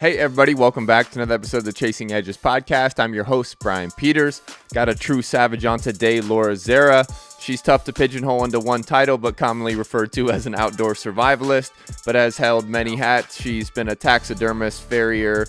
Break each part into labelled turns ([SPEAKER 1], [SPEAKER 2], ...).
[SPEAKER 1] Hey everybody, welcome back to another episode of the Chasing Edges podcast. I'm your host, Brian Peters. Got a true savage on today, Laura Zerra. She's tough to pigeonhole into one title, but commonly referred to as an outdoor survivalist, but has held many hats. She's been a taxidermist, farrier,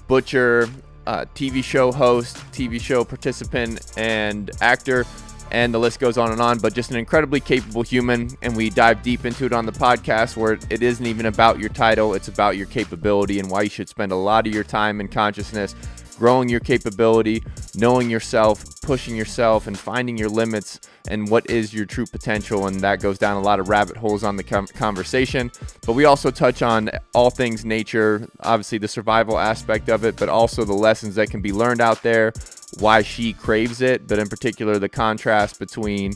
[SPEAKER 1] butcher, TV show host, TV show participant, and actor. And the list goes on, but just an incredibly capable human. And we dive deep into it on the podcast, where it isn't even about your title. It's about your capability and why you should spend a lot of your time and consciousness growing your capability, knowing yourself, pushing yourself, and finding your limits and what is your true potential. And that goes down a lot of rabbit holes on the conversation. But we also touch on all things nature, obviously the survival aspect of it, but also the lessons that can be learned out there, why she craves it, but in particular the contrast between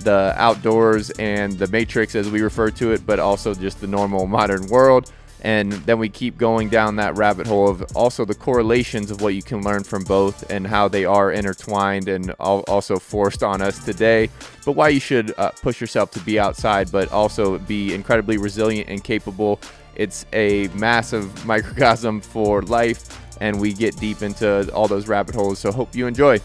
[SPEAKER 1] the outdoors and the matrix as we refer to it, but also just the normal modern world. And then we keep going down that rabbit hole of also the correlations of what you can learn from both and how they are intertwined and also forced on us today, but why you should push yourself to be outside, but also be incredibly resilient and capable. It's a massive microcosm for life, and we get deep into all those rabbit holes, so hope you enjoy.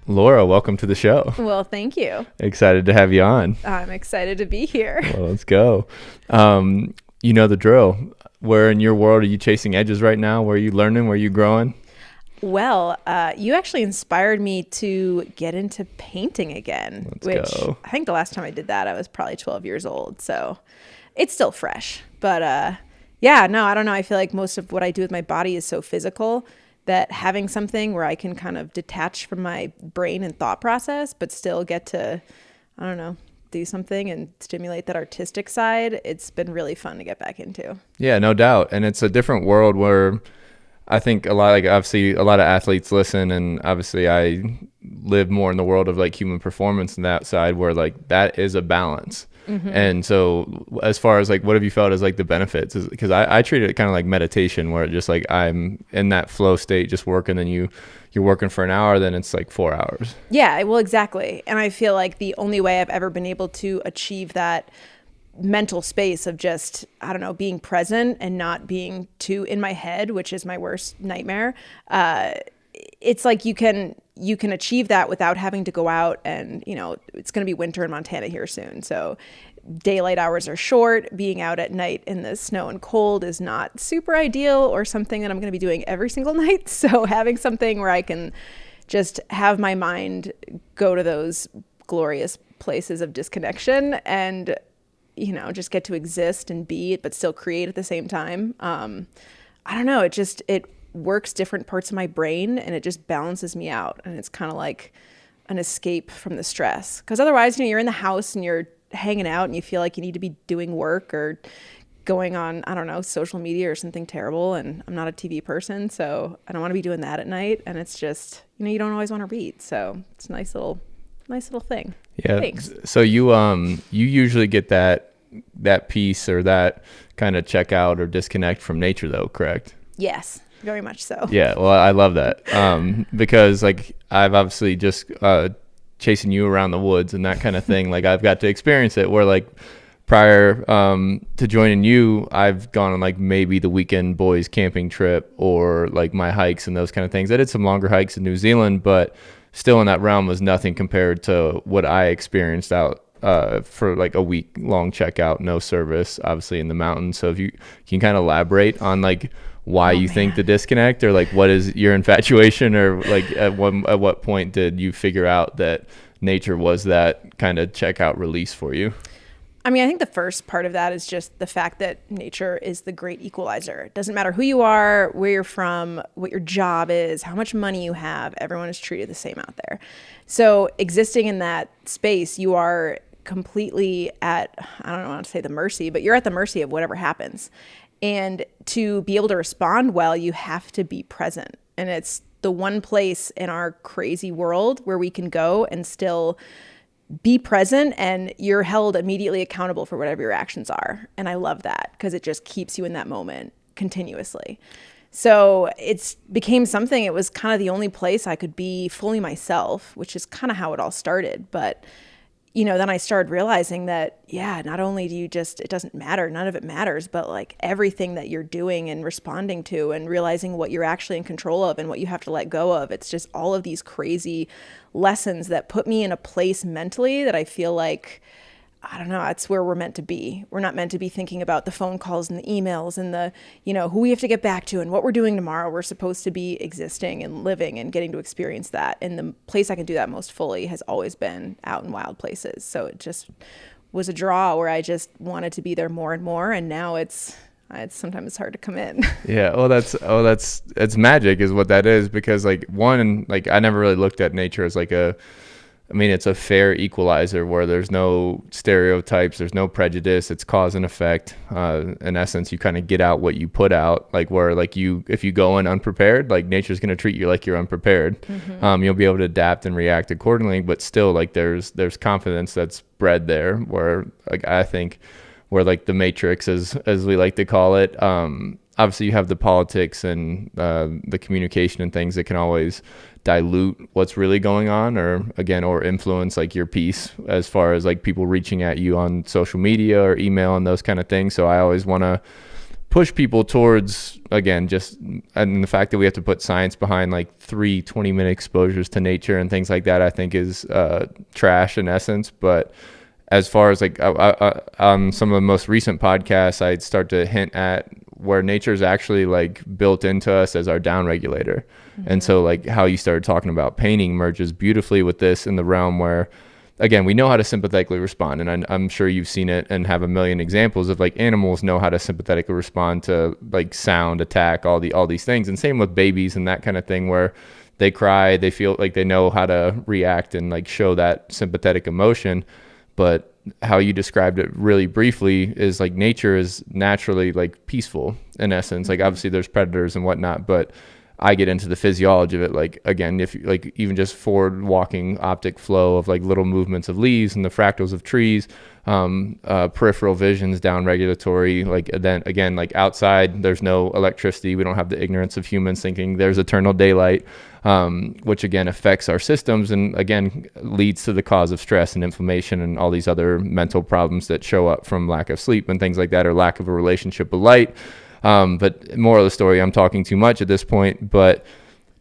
[SPEAKER 1] Laura, welcome to the show.
[SPEAKER 2] Well, thank you.
[SPEAKER 1] Excited to have you on.
[SPEAKER 2] I'm excited to be here.
[SPEAKER 1] Well, let's go. You know the drill. Where in your world are you chasing edges right now? Where are you learning? Where are you growing?
[SPEAKER 2] Well, you actually inspired me to get into painting again,
[SPEAKER 1] Let's go.
[SPEAKER 2] I think the last time I did that, I was probably 12 years old. So it's still fresh. But yeah, no, I don't know. I feel like most of what I do with my body is so physical that having something where I can kind of detach from my brain and thought process, but still get to, I don't know, do something and stimulate that artistic side, it's been really fun to get back into. Yeah,
[SPEAKER 1] no doubt. And it's a different world where I think obviously a lot of athletes listen, and obviously I live more in the world of like human performance and that side where like that is a balance. Mm-hmm. And so as far as like, what have you felt as like the benefits? Because I treat it kind of like meditation, where it just like I'm in that flow state just working, then you're working for an hour, then it's like 4 hours.
[SPEAKER 2] Yeah, well, exactly. And I feel like the only way I've ever been able to achieve that mental space of just, I don't know, being present and not being too in my head, which is my worst nightmare. It's like you can achieve that without having to go out, and, you know, it's going to be winter in Montana here soon. So daylight hours are short. Being out at night in the snow and cold is not super ideal or something that I'm going to be doing every single night. So having something where I can just have my mind go to those glorious places of disconnection and, you know, just get to exist and be, but still create at the same time. I don't know. It works different parts of my brain, and it just balances me out. And it's kind of like an escape from the stress. Because otherwise, you know, you're in the house and you're hanging out and you feel like you need to be doing work or going on, I don't know, social media or something terrible. And I'm not a TV person, so I don't want to be doing that at night. And it's just, you know, you don't always want to read. So it's a nice little thing.
[SPEAKER 1] Yeah.
[SPEAKER 2] Thanks.
[SPEAKER 1] So you usually get that piece or that kind of check out or disconnect from nature though, correct?
[SPEAKER 2] Yes, very much so.
[SPEAKER 1] Yeah. Well, I love that. Because like I've obviously just, chasing you around the woods and that kind of thing. Like I've got to experience it where like prior to joining you, I've gone on like maybe the weekend boys camping trip or like my hikes and those kind of things. I did some longer hikes in New Zealand, but still in that realm was nothing compared to what I experienced out for like a week long checkout, no service, obviously in the mountains. So if you can kind of elaborate on like why you think the disconnect, or like what is your infatuation, or like at what point did you figure out that nature was that kind of checkout release for you?
[SPEAKER 2] I mean, I think the first part of that is just the fact that nature is the great equalizer. It doesn't matter who you are, where you're from, what your job is, how much money you have, everyone is treated the same out there. So existing in that space, you are completely at, I don't want to say the mercy, but you're at the mercy of whatever happens. And to be able to respond well, you have to be present. And it's the one place in our crazy world where we can go and still be present, and you're held immediately accountable for whatever your actions are. And I love that because it just keeps you in that moment continuously. So it's became something, it was kind of the only place I could be fully myself, which is kind of how it all started. But then I started realizing that, not only do it doesn't matter, none of it matters, but like everything that you're doing and responding to and realizing what you're actually in control of and what you have to let go of. It's just all of these crazy lessons that put me in a place mentally that I feel like, I don't know, that's where we're meant to be. We're not meant to be thinking about the phone calls and the emails and the, who we have to get back to and what we're doing tomorrow. We're supposed to be existing and living and getting to experience that. And the place I can do that most fully has always been out in wild places. So it just was a draw where I just wanted to be there more and more. And now it's sometimes hard to come in.
[SPEAKER 1] Yeah. It's magic is what that is, because like I never really looked at nature as like it's a fair equalizer where there's no stereotypes, there's no prejudice, it's cause and effect. In essence, you kind of get out what you put out, like where like if you go in unprepared, like nature's going to treat you like you're unprepared. Mm-hmm. You'll be able to adapt and react accordingly, but still like there's confidence that's bred there where like I think where like the matrix as we like to call it, obviously you have the politics and the communication and things that can always dilute what's really going on or influence like your piece as far as like people reaching at you on social media or email and those kind of things. So I always want to push people towards, and the fact that we have to put science behind like 3 20-minute exposures to nature and things like that, I think is trash in essence. But as far as like on some of the most recent podcasts, I'd start to hint at where nature is actually like built into us as our down regulator. Mm-hmm. And so like how you started talking about painting merges beautifully with this in the realm where, again, we know how to sympathetically respond. And I'm sure you've seen it and have a million examples of like animals know how to sympathetically respond to like sound, attack, all these things. And same with babies and that kind of thing where they cry, they feel like they know how to react and like show that sympathetic emotion. But how you described it really briefly is like nature is naturally like peaceful in essence. Like obviously there's predators and whatnot, but I get into the physiology of it. Like again, if like even just forward walking optic flow of like little movements of leaves and the fractals of trees, peripheral visions, down regulatory, like then again, like outside, there's no electricity. We don't have the ignorance of humans thinking there's eternal daylight, which again affects our systems and again leads to the cause of stress and inflammation and all these other mental problems that show up from lack of sleep and things like that, or lack of a relationship with light. But moral of the story, I'm talking too much at this point, but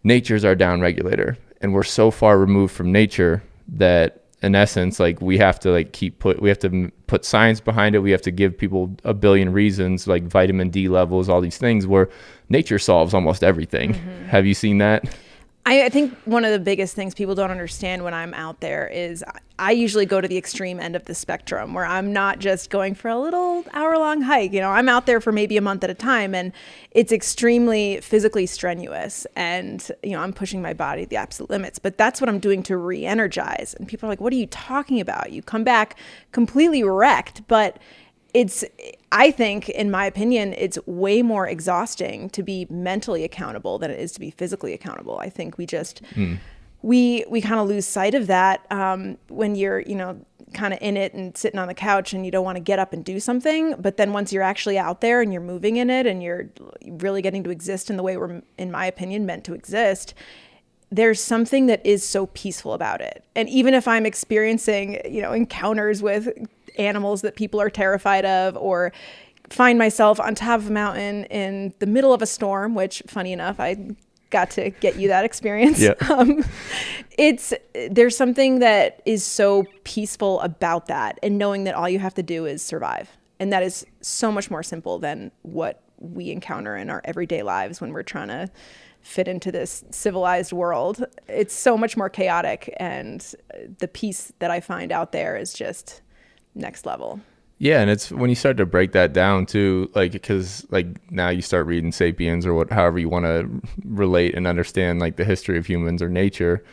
[SPEAKER 1] nature's our down regulator and we're so far removed from nature that in essence, like we have to like we have to put science behind it. We have to give people a billion reasons, like vitamin D levels, all these things where nature solves almost everything. Mm-hmm. Have you seen that?
[SPEAKER 2] I think one of the biggest things people don't understand when I'm out there is I usually go to the extreme end of the spectrum where I'm not just going for a little hour-long hike. I'm out there for maybe a month at a time, and it's extremely physically strenuous. And, I'm pushing my body to the absolute limits. But that's what I'm doing to re-energize. And people are like, what are you talking about? You come back completely wrecked. But I think, in my opinion, it's way more exhausting to be mentally accountable than it is to be physically accountable. I think we just, we kind of lose sight of that when you're, kind of in it and sitting on the couch and you don't want to get up and do something. But then once you're actually out there and you're moving in it and you're really getting to exist in the way we're, in my opinion, meant to exist, there's something that is so peaceful about it. And even if I'm experiencing, encounters with animals that people are terrified of, or find myself on top of a mountain in the middle of a storm, which funny enough, I got to get you that experience. Yeah. There's something that is so peaceful about that, and knowing that all you have to do is survive. And that is so much more simple than what we encounter in our everyday lives when we're trying to fit into this civilized world. It's so much more chaotic, and the peace that I find out there is just next level.
[SPEAKER 1] Yeah, and it's when you start to break that down too, like, because like now you start reading Sapiens or however you want to relate and understand like the history of humans or nature,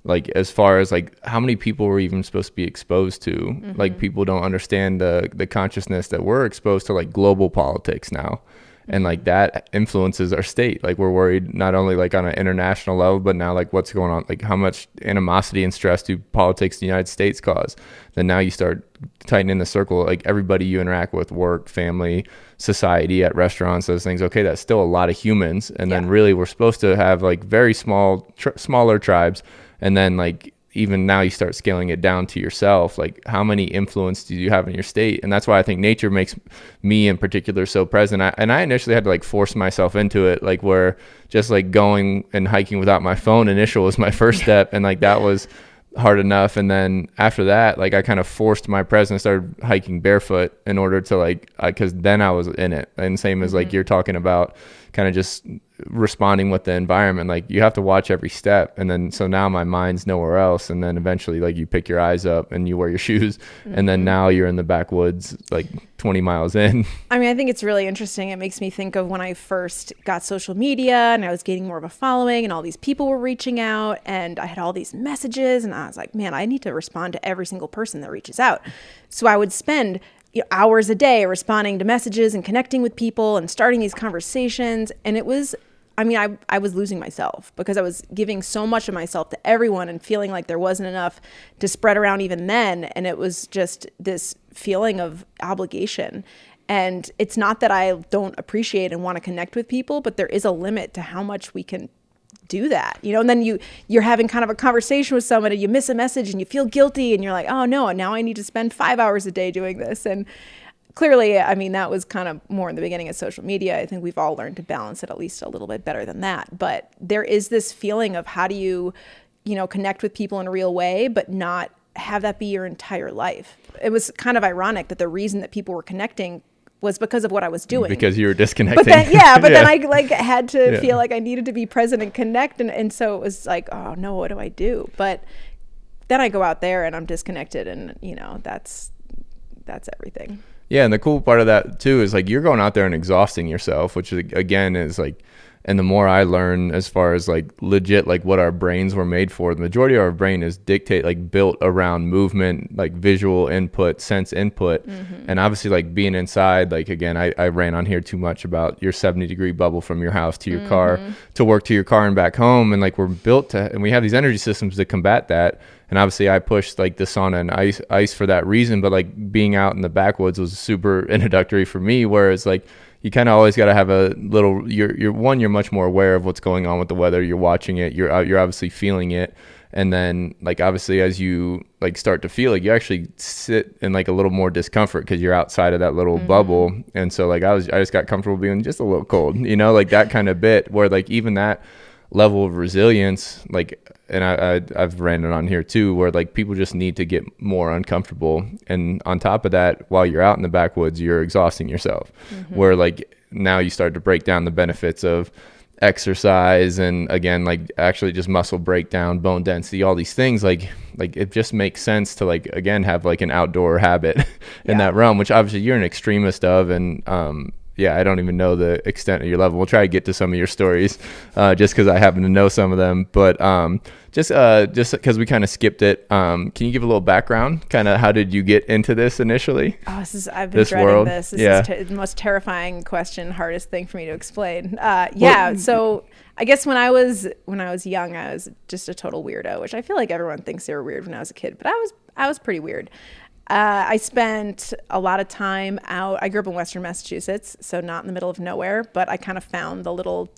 [SPEAKER 1] like as far as like how many people were even supposed to be exposed to, mm-hmm. like people don't understand the consciousness that we're exposed to, like global politics now. And like that influences our state. Like we're worried not only like on an international level, but now like what's going on, like how much animosity and stress do politics in the United States cause? Then now you start tightening the circle, like everybody you interact with, work, family, society, at restaurants, those things. Okay, that's still a lot of humans. And then really we're supposed to have like very smaller tribes. And then like even now you start scaling it down to yourself, like how many influence do you have in your state? And that's why I think nature makes me in particular so present. I initially had to like force myself into it, like where just like going and hiking without my phone initial was my first step, and like that was hard enough. And then after that, like I kind of forced my presence, started hiking barefoot in order to like, because then I was in it. And same as like you're talking about, kind of just responding with the environment, like you have to watch every step. And then so now my mind's nowhere else, and then eventually like you pick your eyes up and you wear your shoes, and then now you're in the backwoods like 20 miles in.
[SPEAKER 2] I mean, I think it's really interesting. It makes me think of when I first got social media and I was getting more of a following and all these people were reaching out and I had all these messages, and I was like, man, I need to respond to every single person that reaches out. So I would spend hours a day responding to messages and connecting with people and starting these conversations. And it was, I mean, I was losing myself because I was giving so much of myself to everyone and feeling like there wasn't enough to spread around even then. And it was just this feeling of obligation. And it's not that I don't appreciate and want to connect with people, but there is a limit to how much we can do that, and then you're having kind of a conversation with someone and you miss a message and you feel guilty and you're like, oh no, now I need to spend 5 hours a day doing this. And clearly, I mean, that was kind of more in the beginning of social media. I think we've all learned to balance it at least a little bit better than that. But there is this feeling of how do you connect with people in a real way, but not have that be your entire life. It was kind of ironic that the reason that people were connecting was because of what I was doing. Because
[SPEAKER 1] you were disconnecting.
[SPEAKER 2] But then I like had to feel like I needed to be present and connect. And so it was like, oh no, what do I do? But then I go out there and I'm disconnected, and that's everything.
[SPEAKER 1] Yeah. And the cool part of that too is like you're going out there and exhausting yourself, which again is like, and the more I learn as far as like legit, like what our brains were made for, the majority of our brain is built around movement, like visual input, sense input. And obviously like being inside, like again, I ran on here too much about your 70-degree bubble from your house to your car, to work, to your car and back home. And like we're built to, and we have these energy systems to combat that. And obviously I pushed like the sauna and ice for that reason, but like being out in the backwoods was super introductory for me, whereas like, you kind of always got to have a little, you're much more aware of what's going on with the weather. You're watching it. You're obviously feeling it. And then like, obviously as you like start to feel like you actually sit in like a little more discomfort because you're outside of that little bubble. And so like, I just got comfortable being just a little cold, like that kind of bit where like even that level of resilience, like, and I've ran it on here too, where like people just need to get more uncomfortable. And on top of that, while you're out in the backwoods, you're exhausting yourself, where like now you start to break down the benefits of exercise and again, like actually just muscle breakdown, bone density, all these things, like it just makes sense to like, again, have like an outdoor habit in that realm, which obviously you're an extremist of. And, I don't even know the extent of your level. We'll try to get to some of your stories just because I happen to know some of them. But just because we kind of skipped it, can you give a little background? Kind of how did you get into this initially?
[SPEAKER 2] Oh, I've been dreading world? This. This is the most terrifying question, hardest thing for me to explain. So I guess when I was young, I was just a total weirdo, which I feel like everyone thinks they were weird when I was a kid, but I was pretty weird. I spent a lot of time out. I grew up in Western Massachusetts, so not in the middle of nowhere, but I kind of found the little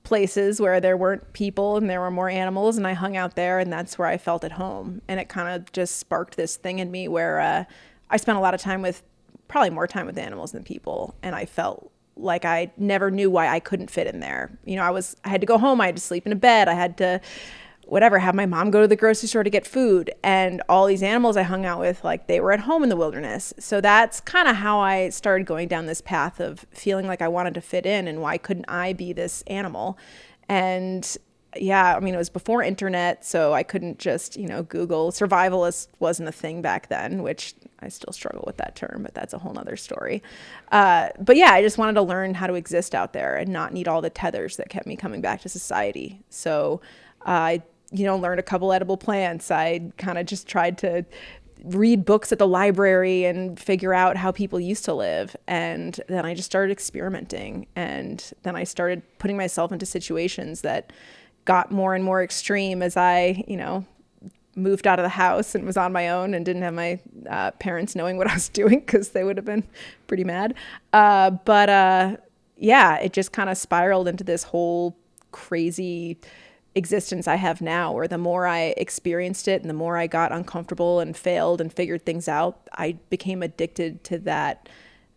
[SPEAKER 2] places where there weren't people and there were more animals, and I hung out there, and that's where I felt at home. And it kind of just sparked this thing in me where I spent a lot of time probably more time with animals than people, and I felt like I never knew why I couldn't fit in there. I had to go home, I had to sleep in a bed, I had to have my mom go to the grocery store to get food, and all these animals I hung out with, like they were at home in the wilderness. So that's kind of how I started going down this path of feeling like I wanted to fit in, and why couldn't I be this animal? And it was before internet, so I couldn't just, Google. Survivalist wasn't a thing back then, which I still struggle with that term, but that's a whole nother story. I just wanted to learn how to exist out there and not need all the tethers that kept me coming back to society. So I learned a couple edible plants. I kind of just tried to read books at the library and figure out how people used to live. And then I just started experimenting. And then I started putting myself into situations that got more and more extreme as I, moved out of the house and was on my own and didn't have my parents knowing what I was doing, because they would have been pretty mad. It just kind of spiraled into this whole crazy existence I have now, or the more I experienced it and the more I got uncomfortable and failed and figured things out, I became addicted to that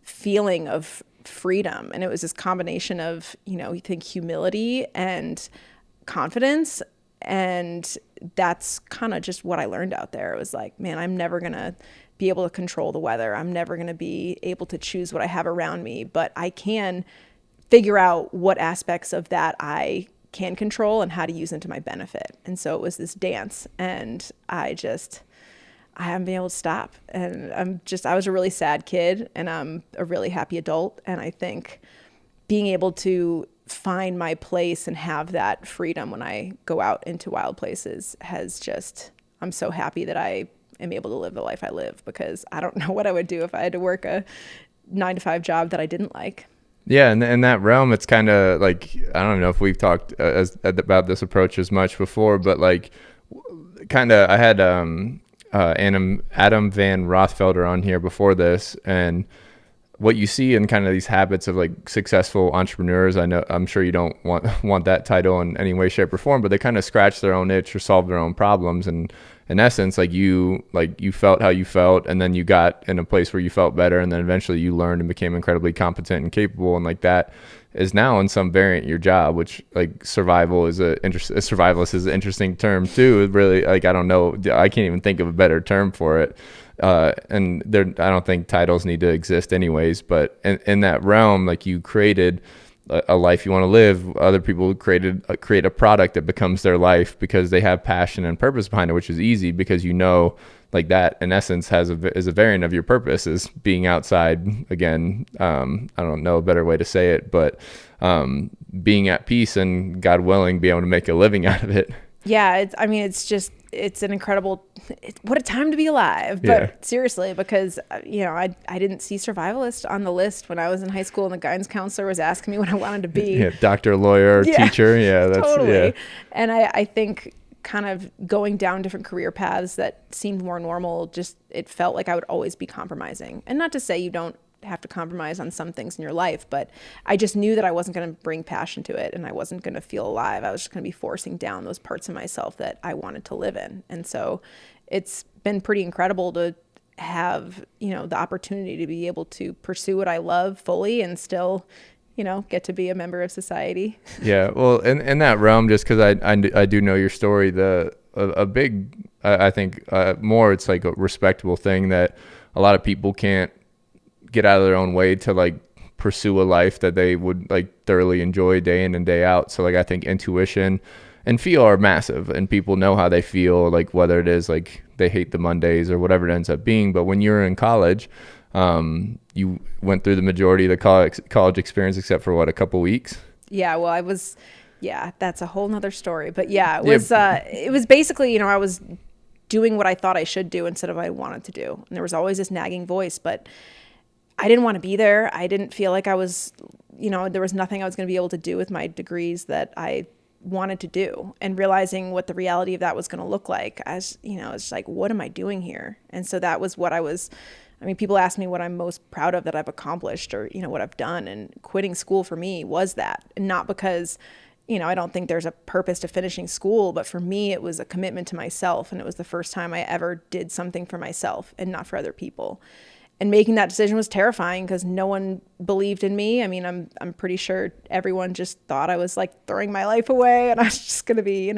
[SPEAKER 2] feeling of freedom. And it was this combination of, you think humility and confidence. And that's kind of just what I learned out there. It was like, man, I'm never going to be able to control the weather. I'm never going to be able to choose what I have around me, but I can figure out what aspects of that I can control and how to use them to my benefit. And so it was this dance, and I haven't been able to stop. And I was a really sad kid, and I'm a really happy adult. And I think being able to find my place and have that freedom when I go out into wild places I'm so happy that I am able to live the life I live, because I don't know what I would do if I had to work a 9-to-5 job that I didn't like.
[SPEAKER 1] Yeah, and in that realm, it's kind of like, I don't know if we've talked about this approach as much before, but like, kind of, I had Adam Van Rothfelder on here before this, and what you see in kind of these habits of like successful entrepreneurs, I'm sure you don't want that title in any way, shape, or form, but they kind of scratch their own itch or solve their own problems. And in essence, you felt how you felt, and then you got in a place where you felt better, and then eventually you learned and became incredibly competent and capable, and like that is now in some variant your job, which like survivalist is an interesting term too. Really, like, I don't know, I can't even think of a better term for it. And I don't think titles need to exist anyways, but in that realm, like, you created a life you want to live. Other people create a product that becomes their life because they have passion and purpose behind it, which is easy because like that in essence is a variant of your purpose, is being outside again. I don't know a better way to say it, but being at peace and, God willing, be able to make a living out of it.
[SPEAKER 2] Yeah, it's an incredible, what a time to be alive. But yeah. Seriously, because I didn't see Survivalist on the list when I was in high school, and the guidance counselor was asking me what I wanted to be. Yeah,
[SPEAKER 1] doctor, lawyer, teacher. Yeah, that's
[SPEAKER 2] totally.
[SPEAKER 1] Yeah.
[SPEAKER 2] And I think kind of going down different career paths that seemed more normal, it felt like I would always be compromising. And not to say you don't have to compromise on some things in your life, but I just knew that I wasn't going to bring passion to it, and I wasn't going to feel alive. I was just going to be forcing down those parts of myself that I wanted to live in. And so it's been pretty incredible to have, the opportunity to be able to pursue what I love fully and still, get to be a member of society.
[SPEAKER 1] Yeah. Well, in that realm, just because I do know your story, a big, I think more, it's like a respectable thing that a lot of people can't get out of their own way to like pursue a life that they would like thoroughly enjoy day in and day out. So like, I think intuition and feel are massive, and people know how they feel, like whether it is like they hate the Mondays or whatever it ends up being. But when you're in college, you went through the majority of the college experience except for a couple weeks.
[SPEAKER 2] Yeah. Well, that's a whole nother story, but yeah, it was basically, I was doing what I thought I should do instead of what I wanted to do. And there was always this nagging voice, but I didn't want to be there. I didn't feel like I was, there was nothing I was going to be able to do with my degrees that I wanted to do. And realizing what the reality of that was going to look like, it's like, what am I doing here? And so that was people ask me what I'm most proud of that I've accomplished, or, what I've done. And quitting school for me was that. And not because, I don't think there's a purpose to finishing school, but for me, it was a commitment to myself. And it was the first time I ever did something for myself and not for other people. And making that decision was terrifying because no one believed in me. I mean, I'm pretty sure everyone just thought I was like throwing my life away and I was just going to be,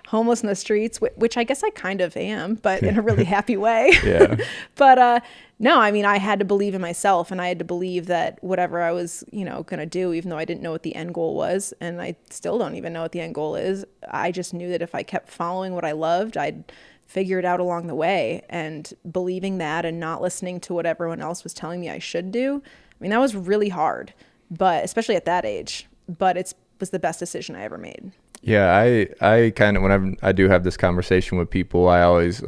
[SPEAKER 2] homeless in the streets, which I guess I kind of am, but in a really happy way.
[SPEAKER 1] Yeah.
[SPEAKER 2] But no, I had to believe in myself, and I had to believe that whatever I was, going to do, even though I didn't know what the end goal was, and I still don't even know what the end goal is, I just knew that if I kept following what I loved, I'd figure it out along the way. And believing that and not listening to what everyone else was telling me I should do, that was really hard, but especially at that age, but it was the best decision I ever made.
[SPEAKER 1] Yeah. I kind of, whenever I do have this conversation with people, I always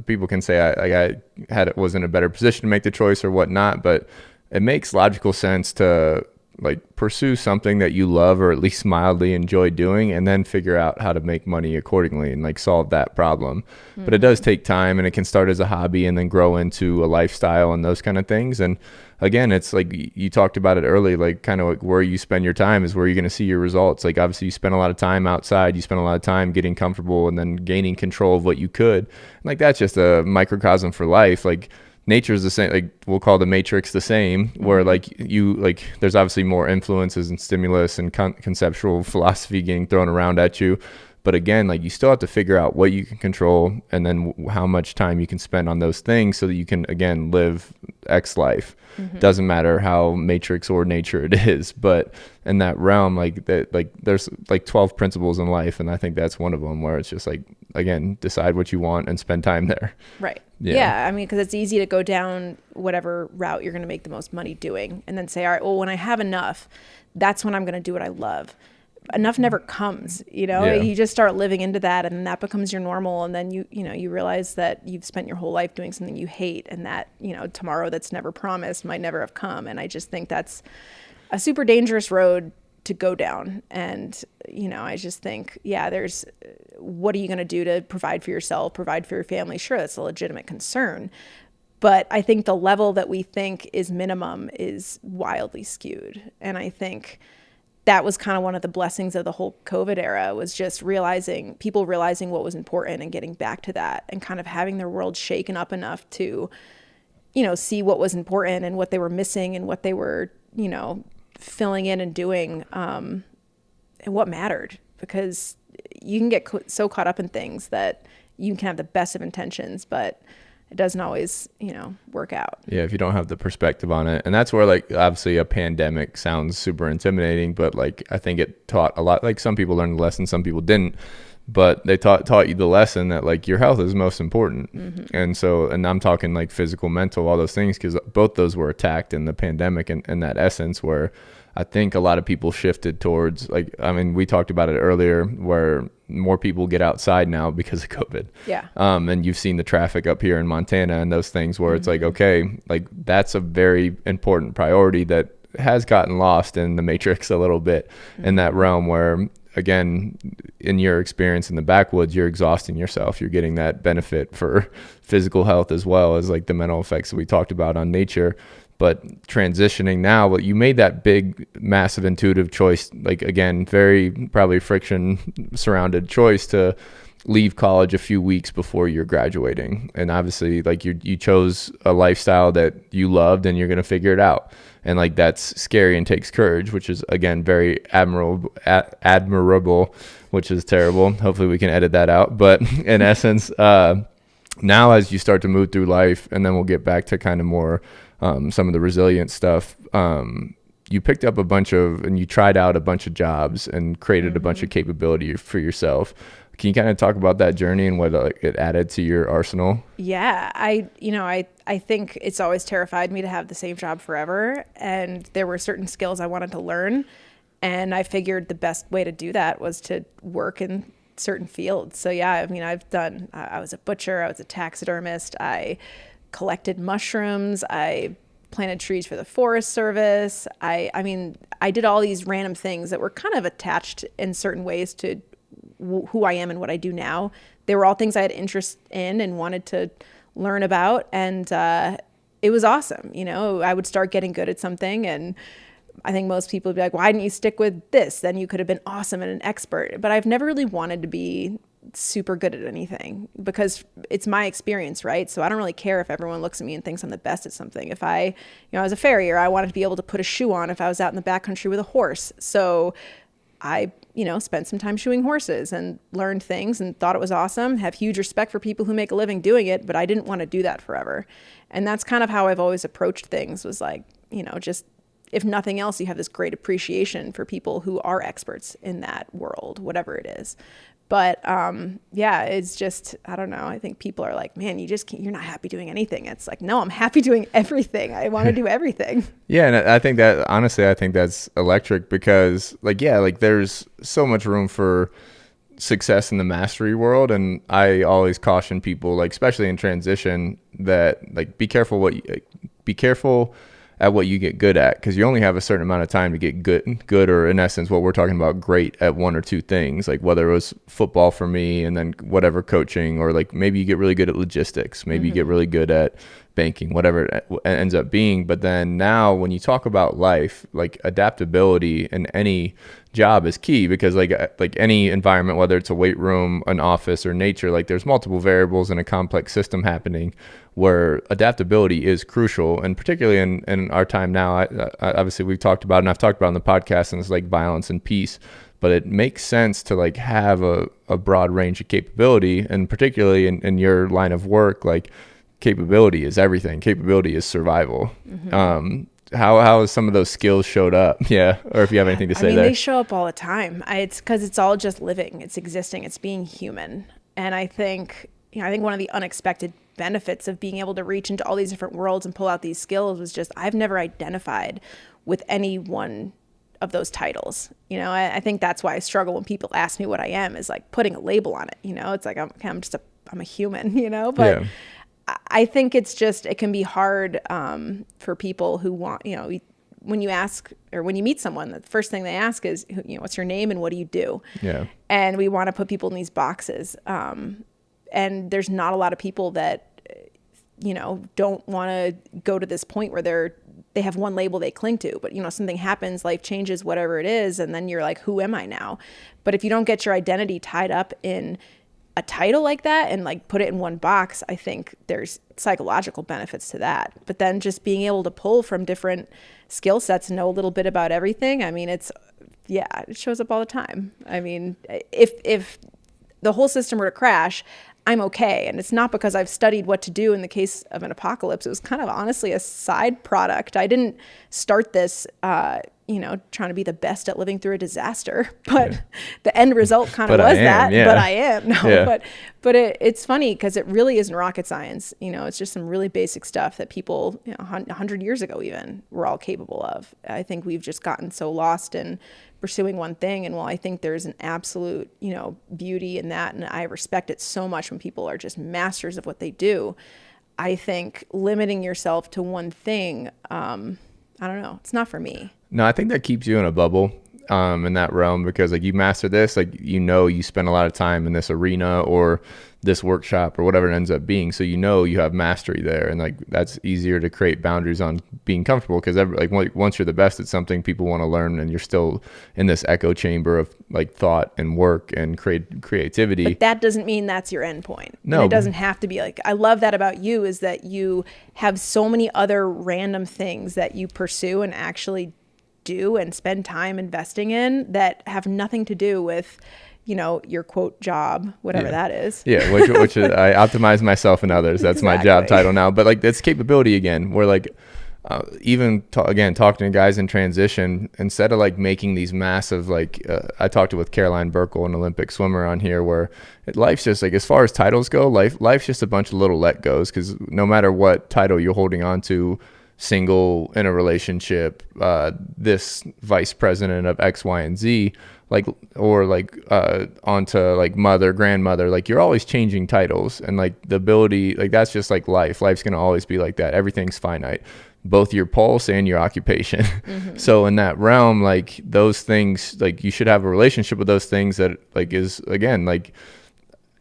[SPEAKER 1] people can say I was in a better position to make the choice or whatnot, but it makes logical sense to like pursue something that you love or at least mildly enjoy doing, and then figure out how to make money accordingly and like solve that problem. But it does take time, and it can start as a hobby and then grow into a lifestyle and those kind of things. And again, it's like you talked about it early, like kind of like where you spend your time is where you're going to see your results. Like obviously you spend a lot of time outside, you spend a lot of time getting comfortable and then gaining control of what you could. Like that's just a microcosm for life. Like nature is the same, like we'll call the matrix the same, where like there's obviously more influences and stimulus and conceptual philosophy getting thrown around at you. But again, like you still have to figure out what you can control and then how much time you can spend on those things so that you can, again, live X life. Doesn't matter how matrix or nature it is. But in that realm, like that, like there's like 12 principles in life. And I think that's one of them, where it's just like, again, decide what you want and spend time there.
[SPEAKER 2] Right. Yeah. I mean, because it's easy to go down whatever route you're going to make the most money doing and then say, all right, well, when I have enough, that's when I'm going to do what I love. Enough never comes, you just start living into that, and then that becomes your normal. And then you realize that you've spent your whole life doing something you hate, and that, tomorrow that's never promised might never have come. And I just think that's a super dangerous road to go down. And, I just think, there's, what are you going to do to provide for yourself, provide for your family? Sure, that's a legitimate concern. But I think the level that we think is minimum is wildly skewed. And I think that was kind of one of the blessings of the whole COVID era, was just people realizing what was important and getting back to that, and kind of having their world shaken up enough to, see what was important and what they were missing and what they were, filling in and doing, and what mattered. Because you can get so caught up in things that you can have the best of intentions, but it doesn't always, work out. Yeah,
[SPEAKER 1] if you don't have the perspective on it. And that's where, like, obviously a pandemic sounds super intimidating, but like I think it taught a lot. Like some people learned the lesson, some people didn't, but they taught you the lesson that like your health is most important. And so, and I'm talking like physical, mental, all those things, because both those were attacked in the pandemic, and that essence where I think a lot of people shifted towards, like, I mean, we talked about it earlier, where more people get outside now because of COVID.
[SPEAKER 2] Yeah.
[SPEAKER 1] And you've seen the traffic up here in Montana and those things where it's like, okay, like that's a very important priority that has gotten lost in the matrix a little bit in that realm where, again, in your experience in the backwoods, you're exhausting yourself. You're getting that benefit for physical health as well as like the mental effects that we talked about on nature. But transitioning now, well, you made that big, massive, intuitive choice, like, again, very probably friction surrounded choice to leave college a few weeks before you're graduating. And obviously, like, you chose a lifestyle that you loved, and you're going to figure it out. And like, that's scary and takes courage, which is, again, very admirable, which is terrible. Hopefully we can edit that out. But in essence, now as you start to move through life, and then we'll get back to kind of more some of the resilient stuff, you picked up and you tried out a bunch of jobs and created a bunch of capability for yourself. Can you kind of talk about that journey and what it added to your arsenal?
[SPEAKER 2] Yeah, I think it's always terrified me to have the same job forever. And there were certain skills I wanted to learn. And I figured the best way to do that was to work in certain fields. So yeah, I mean, I was a butcher, I was a taxidermist, I collected mushrooms, I planted trees for the Forest Service. I did all these random things that were kind of attached in certain ways to who I am and what I do now. They were all things I had interest in and wanted to learn about. And it was awesome. I would start getting good at something, and I think most people would be like, why didn't you stick with this? Then you could have been awesome and an expert. But I've never really wanted to be super good at anything, because it's my experience, right? So I don't really care if everyone looks at me and thinks I'm the best at something. If I was a farrier, I wanted to be able to put a shoe on if I was out in the backcountry with a horse. So I, spent some time shoeing horses and learned things and thought it was awesome. Have huge respect for people who make a living doing it, but I didn't want to do that forever. And that's kind of how I've always approached things, was like, just, if nothing else, you have this great appreciation for people who are experts in that world, whatever it is. But it's just, I don't know. I think people are like, man, you're not happy doing anything. It's like, no, I'm happy doing everything. I want to do everything. Yeah.
[SPEAKER 1] And I think that, honestly, I think that's electric, because there's so much room for success in the mastery world. And I always caution people, like, especially in transition, that like, be careful at what you get good at, because you only have a certain amount of time to get good, or in essence, what we're talking about, great at one or two things. Like whether it was football for me, and then whatever coaching, or like maybe you get really good at logistics, maybe you get really good at banking, whatever it ends up being. But then now when you talk about life, like adaptability in any job is key, because like any environment, whether it's a weight room, an office, or nature, like there's multiple variables in a complex system happening, where adaptability is crucial. And particularly in our time now, I obviously we've talked about, and I've talked about in the podcast, and it's like balance and peace. But it makes sense to like have a broad range of capability, and particularly in your line of work, like capability is everything. Capability is survival. How has some of those skills showed up? Yeah. Or if you have anything to say there.
[SPEAKER 2] They show up all the time. It's because it's all just living. It's existing. It's being human. And I think one of the unexpected benefits of being able to reach into all these different worlds and pull out these skills was just, I've never identified with any one of those titles. I think that's why I struggle when people ask me what I am, is like putting a label on it. It's like, I'm a human, but yeah. I think it can be hard for people who want, when you ask, or when you meet someone, the first thing they ask is, what's your name and what do you do? Yeah. And we want to put people in these boxes. And there's not a lot of people that, don't want to go to this point where they have one label they cling to, but something happens, life changes, whatever it is. And then you're like, who am I now? But if you don't get your identity tied up in a title like that and like put it in one box, I think there's psychological benefits to that. But then just being able to pull from different skill sets and know a little bit about everything. I mean, it shows up all the time. I mean, if the whole system were to crash, I'm okay. And it's not because I've studied what to do in the case of an apocalypse. It was kind of honestly a side product. I didn't start this, trying to be the best at living through a disaster, but the end result kind of was that, but I am. No, yeah. But it's funny because it really isn't rocket science. It's just some really basic stuff that people, 100 years ago even, were all capable of. I think we've just gotten so lost in pursuing one thing. And while I think there's an absolute, beauty in that, and I respect it so much when people are just masters of what they do, I think limiting yourself to one thing, I don't know, it's not for me.
[SPEAKER 1] No, I think that keeps you in a bubble in that realm, because like you master this, like, you spend a lot of time in this arena or this workshop or whatever it ends up being. So, you have mastery there, and like, that's easier to create boundaries on being comfortable, because once you're the best at something, people want to learn, and you're still in this echo chamber of like thought and work and creativity.
[SPEAKER 2] But that doesn't mean that's your end point.
[SPEAKER 1] No,
[SPEAKER 2] and it doesn't have to be like, I love that about you, is that you have so many other random things that you pursue and actually do and spend time investing in that have nothing to do with, your quote job, whatever that is. Yeah,
[SPEAKER 1] which is, I optimize myself and others. That's exactly my job title now. But like, that's capability again. Where like, talking to guys in transition, instead of like making these massive, like I talked with Caroline Burkle, an Olympic swimmer, on here, where life's just like, as far as titles go, life's just a bunch of little let goes, because no matter what title you're holding on to, single, in a relationship, this vice president of X, Y, and Z, onto like mother, grandmother, like you're always changing titles, and like the ability, like that's just like life's gonna always be like that. Everything's finite, both your pulse and your occupation. Mm-hmm. So in that realm, like those things, like you should have a relationship with those things that like is, again, like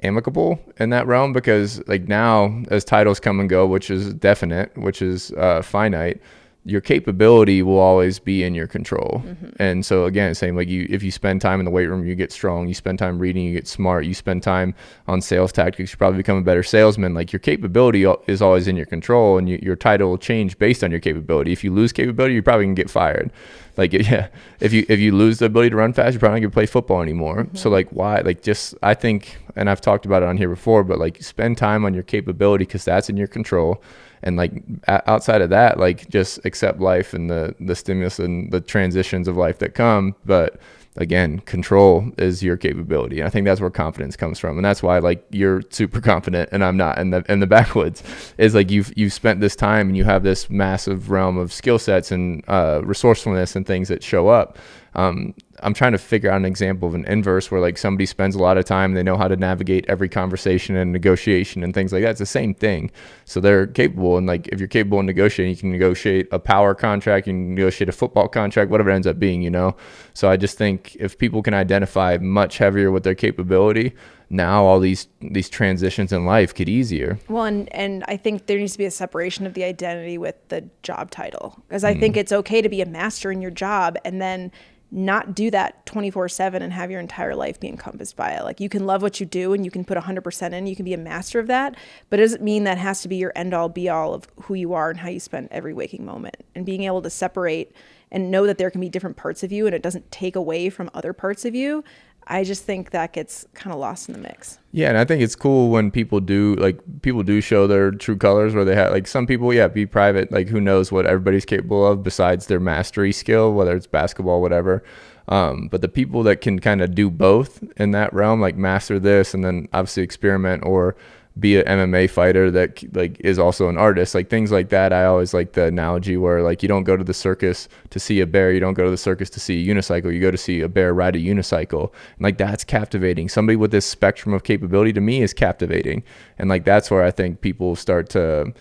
[SPEAKER 1] amicable in that realm, because like now as titles come and go, which is definite, which is finite, your capability will always be in your control. Mm-hmm. And so again, same, like if you spend time in the weight room, you get strong. You spend time reading, you get smart. You spend time on sales tactics, you probably become a better salesman. Like your capability is always in your control, and your title will change based on your capability. If you lose capability, you probably can get fired. Like, yeah, if you lose the ability to run fast, you're probably not gonna play football anymore. Mm-hmm. So like, why? Like, just, I think, and I've talked about it on here before, but like spend time on your capability, because that's in your control. And like outside of that, like just accept life and the stimulus and the transitions of life that come. But again, control is your capability. And I think that's where confidence comes from. And that's why like you're super confident and I'm not in the backwoods, is like you've spent this time and you have this massive realm of skill sets and resourcefulness and things that show up. I'm trying to figure out an example of an inverse where like somebody spends a lot of time, they know how to navigate every conversation and negotiation and things like that. It's the same thing. So they're capable. And like, if you're capable of negotiating, you can negotiate a power contract, you can negotiate a football contract, whatever it ends up being, you know? So I just think if people can identify much heavier with their capability, now all these transitions in life get easier.
[SPEAKER 2] Well, and I think there needs to be a separation of the identity with the job title, because I think it's okay to be a master in your job and then not do that 24/7 and have your entire life be encompassed by it. Like, you can love what you do and you can put 100% in, you can be a master of that, but it doesn't mean that has to be your end all be all of who you are and how you spend every waking moment. And being able to separate and know that there can be different parts of you and it doesn't take away from other parts of you, I just think that gets kind of lost in the mix.
[SPEAKER 1] Yeah, and I think it's cool when people do show their true colors, where they have like some people, be private, like who knows what everybody's capable of besides their mastery skill, whether it's basketball, whatever. But the people that can kind of do both in that realm, like master this and then obviously experiment, or be an MMA fighter that like is also an artist, like things like that. I always like the analogy where like you don't go to the circus to see a bear, you don't go to the circus to see a unicycle, you go to see a bear ride a unicycle. And like that's captivating. Somebody with this spectrum of capability to me is captivating. And like that's where I think people start to,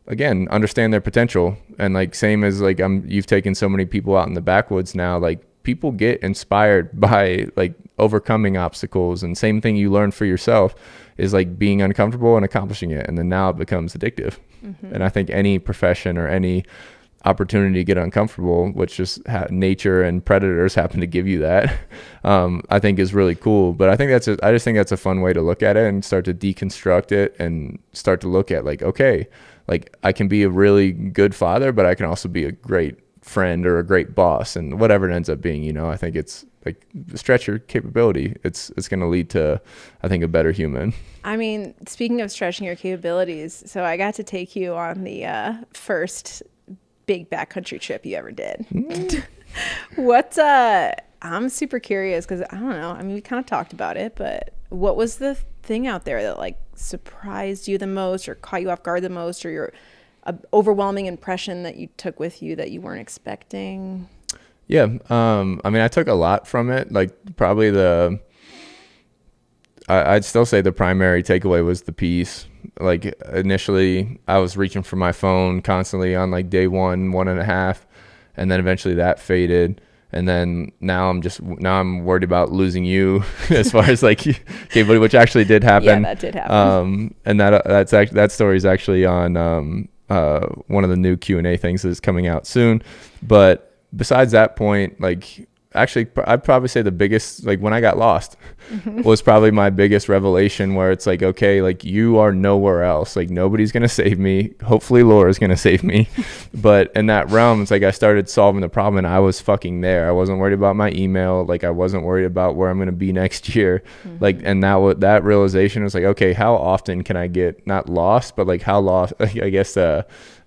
[SPEAKER 1] again, understand their potential. And like same as like you've taken so many people out in the backwoods now, like people get inspired by like overcoming obstacles, and same thing you learn for yourself is like being uncomfortable and accomplishing it, and then now it becomes addictive. And I think any profession or any opportunity to get uncomfortable, which just nature and predators happen to give you that, I think is really cool. But I think I just think that's a fun way to look at it and start to deconstruct it and start to look at like, okay, like I can be a really good father, but I can also be a great friend or a great boss, and whatever it ends up being, you know. I think it's like stretch your capability. It's going to lead to, I think, a better human.
[SPEAKER 2] I mean, speaking of stretching your capabilities, so I got to take you on the first big backcountry trip you ever did. I'm super curious because I don't know. I mean, we kind of talked about it, but what was the thing out there that like surprised you the most or caught you off guard the most, or your overwhelming impression that you took with you that you weren't expecting?
[SPEAKER 1] Yeah. I mean, I took a lot from it. Like probably I'd still say the primary takeaway was the peace. Like initially I was reaching for my phone constantly on like day 1.5, and then eventually that faded. And then now I'm worried about losing you as far as like capability, which actually did happen.
[SPEAKER 2] Yeah, that did happen.
[SPEAKER 1] And that story is actually on one of the new Q&A things that's coming out soon. But besides that point, like actually I'd probably say the biggest, like when I got lost was probably my biggest revelation, where it's like, okay, like you are nowhere else, like nobody's gonna save me. Hopefully Laura's gonna save me. But in that realm, it's like I started solving the problem and I was fucking there. I wasn't worried about my email, like I wasn't worried about where I'm gonna be next year. Like, and that realization was like, okay, how often can I get not lost, but like how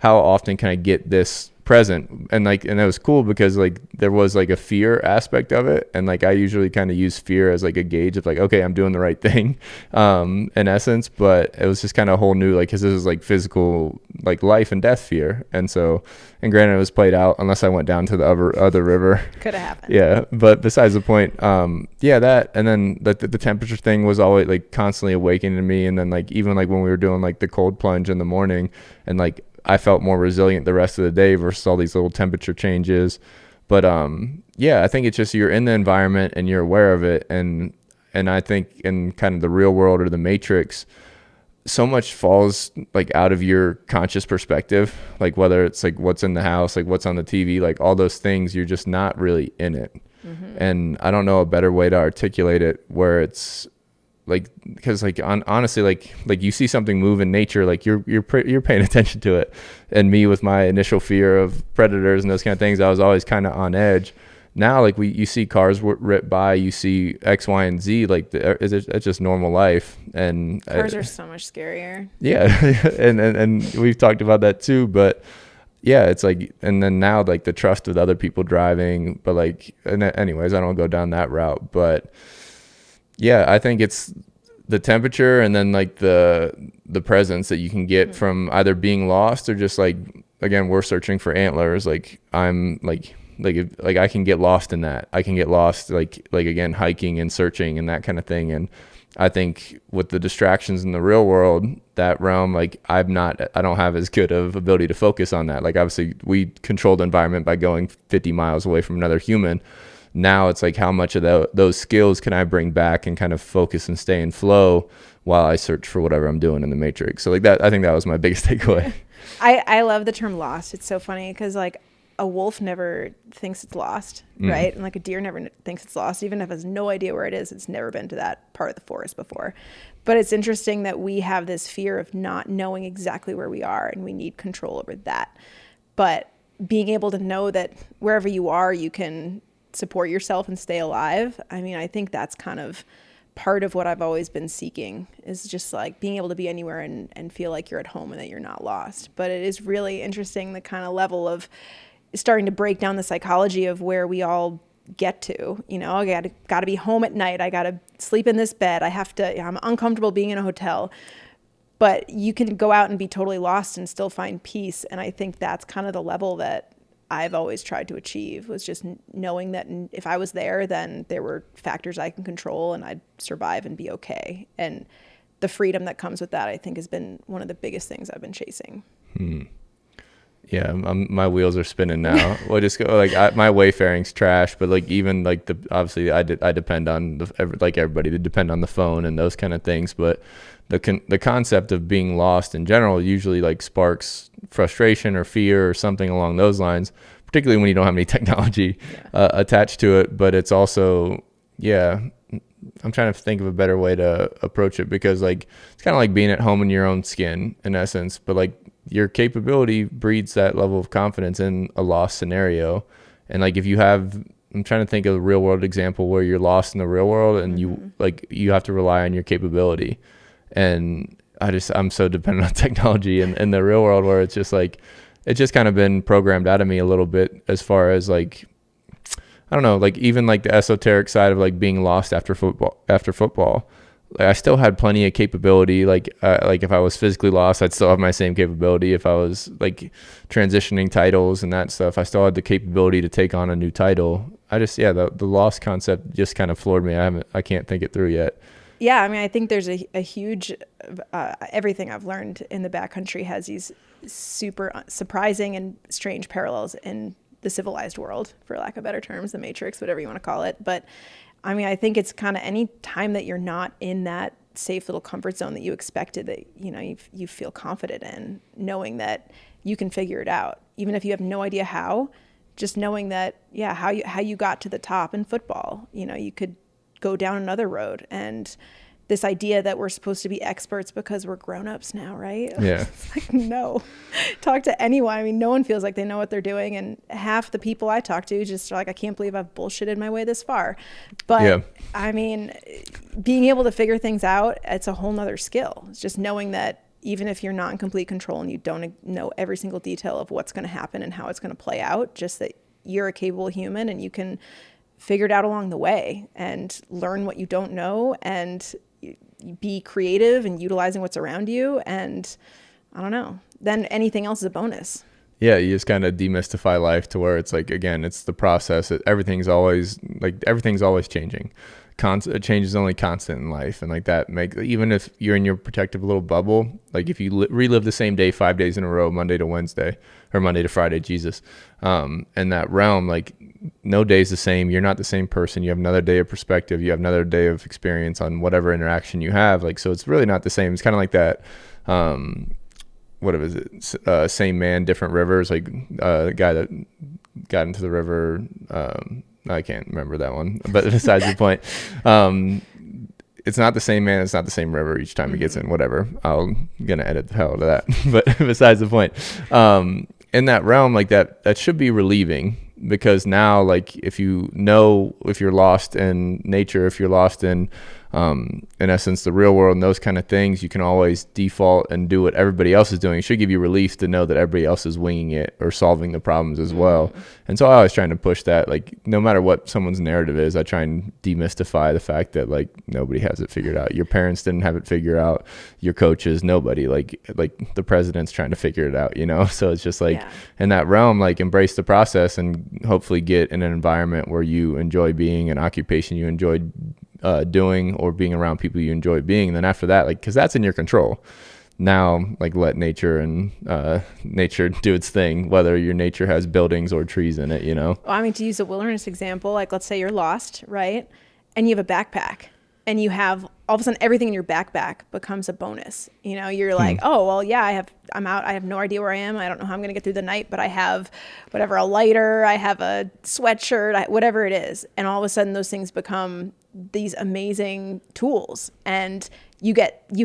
[SPEAKER 1] often can I get this present? And it was cool because like there was like a fear aspect of it, and like I usually kind of use fear as like a gauge of like, okay, I'm doing the right thing in essence. But it was just kind of a whole new, like, because this is like physical, like life and death fear. And granted it was played out, unless I went down to the other river,
[SPEAKER 2] could have happened.
[SPEAKER 1] Yeah, but besides the point, that, and then the temperature thing was always like constantly awakening me. And then like even like when we were doing like the cold plunge in the morning, and like I felt more resilient the rest of the day versus all these little temperature changes. But I think it's just you're in the environment and you're aware of it. And I think in kind of the real world or the matrix, so much falls like out of your conscious perspective, like whether it's like what's in the house, like what's on the TV, like all those things, you're just not really in it. And I don't know a better way to articulate it, where it's like, because like honestly, like you see something move in nature, like you're paying attention to it. And me, with my initial fear of predators and those kind of things, I was always kind of on edge. Now, like you see cars rip by, you see X, Y, and Z, like it's just normal life. And
[SPEAKER 2] cars are so much scarier.
[SPEAKER 1] Yeah, and we've talked about that too. But yeah, it's like, and then now like the trust with other people driving, but like, and anyways, I don't go down that route, but yeah, I think it's the temperature and then like the presence that you can get from either being lost or just like, again, we're searching for antlers. Like I'm like I can get lost in that. I can get lost like again, hiking and searching and that kind of thing. And I think with the distractions in the real world, that realm, like I don't have as good of ability to focus on that. Like obviously we control the environment by going 50 miles away from another human. Now it's like how much of those skills can I bring back and kind of focus and stay in flow while I search for whatever I'm doing in the matrix. So like that, I think that was my biggest takeaway.
[SPEAKER 2] I love the term lost. It's so funny because like a wolf never thinks it's lost, right? And like a deer never thinks it's lost. Even if it has no idea where it is, it's never been to that part of the forest before. But it's interesting that we have this fear of not knowing exactly where we are, and we need control over that. But being able to know that wherever you are, you can support yourself and stay alive. I mean, I think that's kind of part of what I've always been seeking, is just like being able to be anywhere and feel like you're at home and that you're not lost. But it is really interesting, the kind of level of starting to break down the psychology of where we all get to. You know, I got to be home at night. I got to sleep in this bed. I'm uncomfortable being in a hotel. But you can go out and be totally lost and still find peace. And I think that's kind of the level that I've always tried to achieve, was just knowing that if I was there, then there were factors I can control and I'd survive and be okay. And the freedom that comes with that, I think, has been one of the biggest things I've been chasing.
[SPEAKER 1] Yeah, my wheels are spinning now. Well, just go like my wayfaring's trash, but like even like obviously I depend on like everybody to depend on the phone and those kind of things. But the concept of being lost in general usually like sparks frustration or fear or something along those lines, particularly when you don't have any technology attached to it. But it's also, yeah, I'm trying to think of a better way to approach it, because like it's kind of like being at home in your own skin in essence, but like your capability breeds that level of confidence in a lost scenario. And like if you have, I'm trying to think of a real world example where you're lost in the real world and you have to rely on your capability. And I'm so dependent on technology in the real world, where it's just like, it's just kind of been programmed out of me a little bit, as far as like, I don't know, like even like the esoteric side of like being lost after football. Like I still had plenty of capability. Like if I was physically lost, I'd still have my same capability. If I was like transitioning titles and that stuff, I still had the capability to take on a new title. The lost concept just kind of floored me. I can't think it through yet.
[SPEAKER 2] Yeah, I mean, I think there's a huge, everything I've learned in the backcountry has these super surprising and strange parallels in the civilized world, for lack of better terms, the matrix, whatever you want to call it. But I mean, I think it's kind of any time that you're not in that safe little comfort zone that you expected, that, you know, you feel confident in, knowing that you can figure it out, even if you have no idea how. Just knowing that, yeah, how you got to the top in football, you know, you could go down another road. And this idea that we're supposed to be experts because we're grown-ups now, right?
[SPEAKER 1] Yeah.
[SPEAKER 2] It's like, no. Talk to anyone. I mean, no one feels like they know what they're doing. And half the people I talk to just are like, I can't believe I've bullshitted my way this far. But yeah. I mean, being able to figure things out, it's a whole nother skill. It's just knowing that even if you're not in complete control and you don't know every single detail of what's going to happen and how it's going to play out, just that you're a capable human and you can figure it out along the way and learn what you don't know and be creative and utilizing what's around you. And I don't know, then anything else is a bonus.
[SPEAKER 1] Yeah, you just kind of demystify life to where it's like, again, it's the process. Everything's always changing. Change is only constant in life. And like that even if you're in your protective little bubble, like if you relive the same day 5 days in a row, Monday to Wednesday or Monday to Friday, Jesus, in that realm, like no day's the same. You're not the same person. You have another day of perspective. You have another day of experience on whatever interaction you have. Like, so it's really not the same. It's kind of like that. What is it? Same man, different rivers. Like the guy that got into the river. I can't remember that one, but besides the point, it's not the same man. It's not the same river each time he gets in, whatever. I'm going to edit the hell out of that, but besides the point, in that realm, like that should be relieving, because now, like if you're lost in nature, if you're lost in in essence, the real world and those kind of things, you can always default and do what everybody else is doing. It should give you relief to know that everybody else is winging it or solving the problems as well. And so I always trying to push that, like, no matter what someone's narrative is, I try and demystify the fact that, like, nobody has it figured out. Your parents didn't have it figured out. Your coaches, nobody. Like the president's trying to figure it out, you know? So it's just like, in that realm, like, embrace the process and hopefully get in an environment where you enjoy being, an occupation you enjoy doing, or being around people you enjoy being. And then after that, like, because that's in your control. Now, like, let nature and nature do its thing, whether your nature has buildings or trees in it, you know?
[SPEAKER 2] Well, I mean, to use a wilderness example, like, let's say you're lost, right? And you have a backpack, and you have, all of a sudden, everything in your backpack becomes a bonus. You know, you're like, oh, well, yeah, I'm out. I have no idea where I am. I don't know how I'm going to get through the night, but I have whatever, a lighter, I have a sweatshirt, whatever it is. And all of a sudden, those things become these amazing tools, and you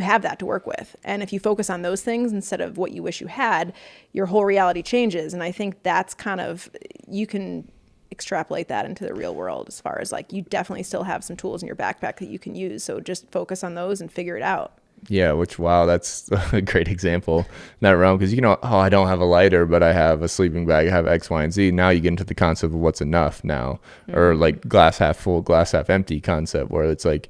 [SPEAKER 2] have that to work with. And if you focus on those things instead of what you wish you had, your whole reality changes. And I think that's kind of, you can extrapolate that into the real world, as far as, like, you definitely still have some tools in your backpack that you can use. So just focus on those and figure it out.
[SPEAKER 1] Yeah, wow, that's a great example in that realm, because you know, oh, I don't have a lighter, but I have a sleeping bag, I have X, Y, and Z. Now you get into the concept of what's enough now, or like glass half full, glass half empty concept, where it's like,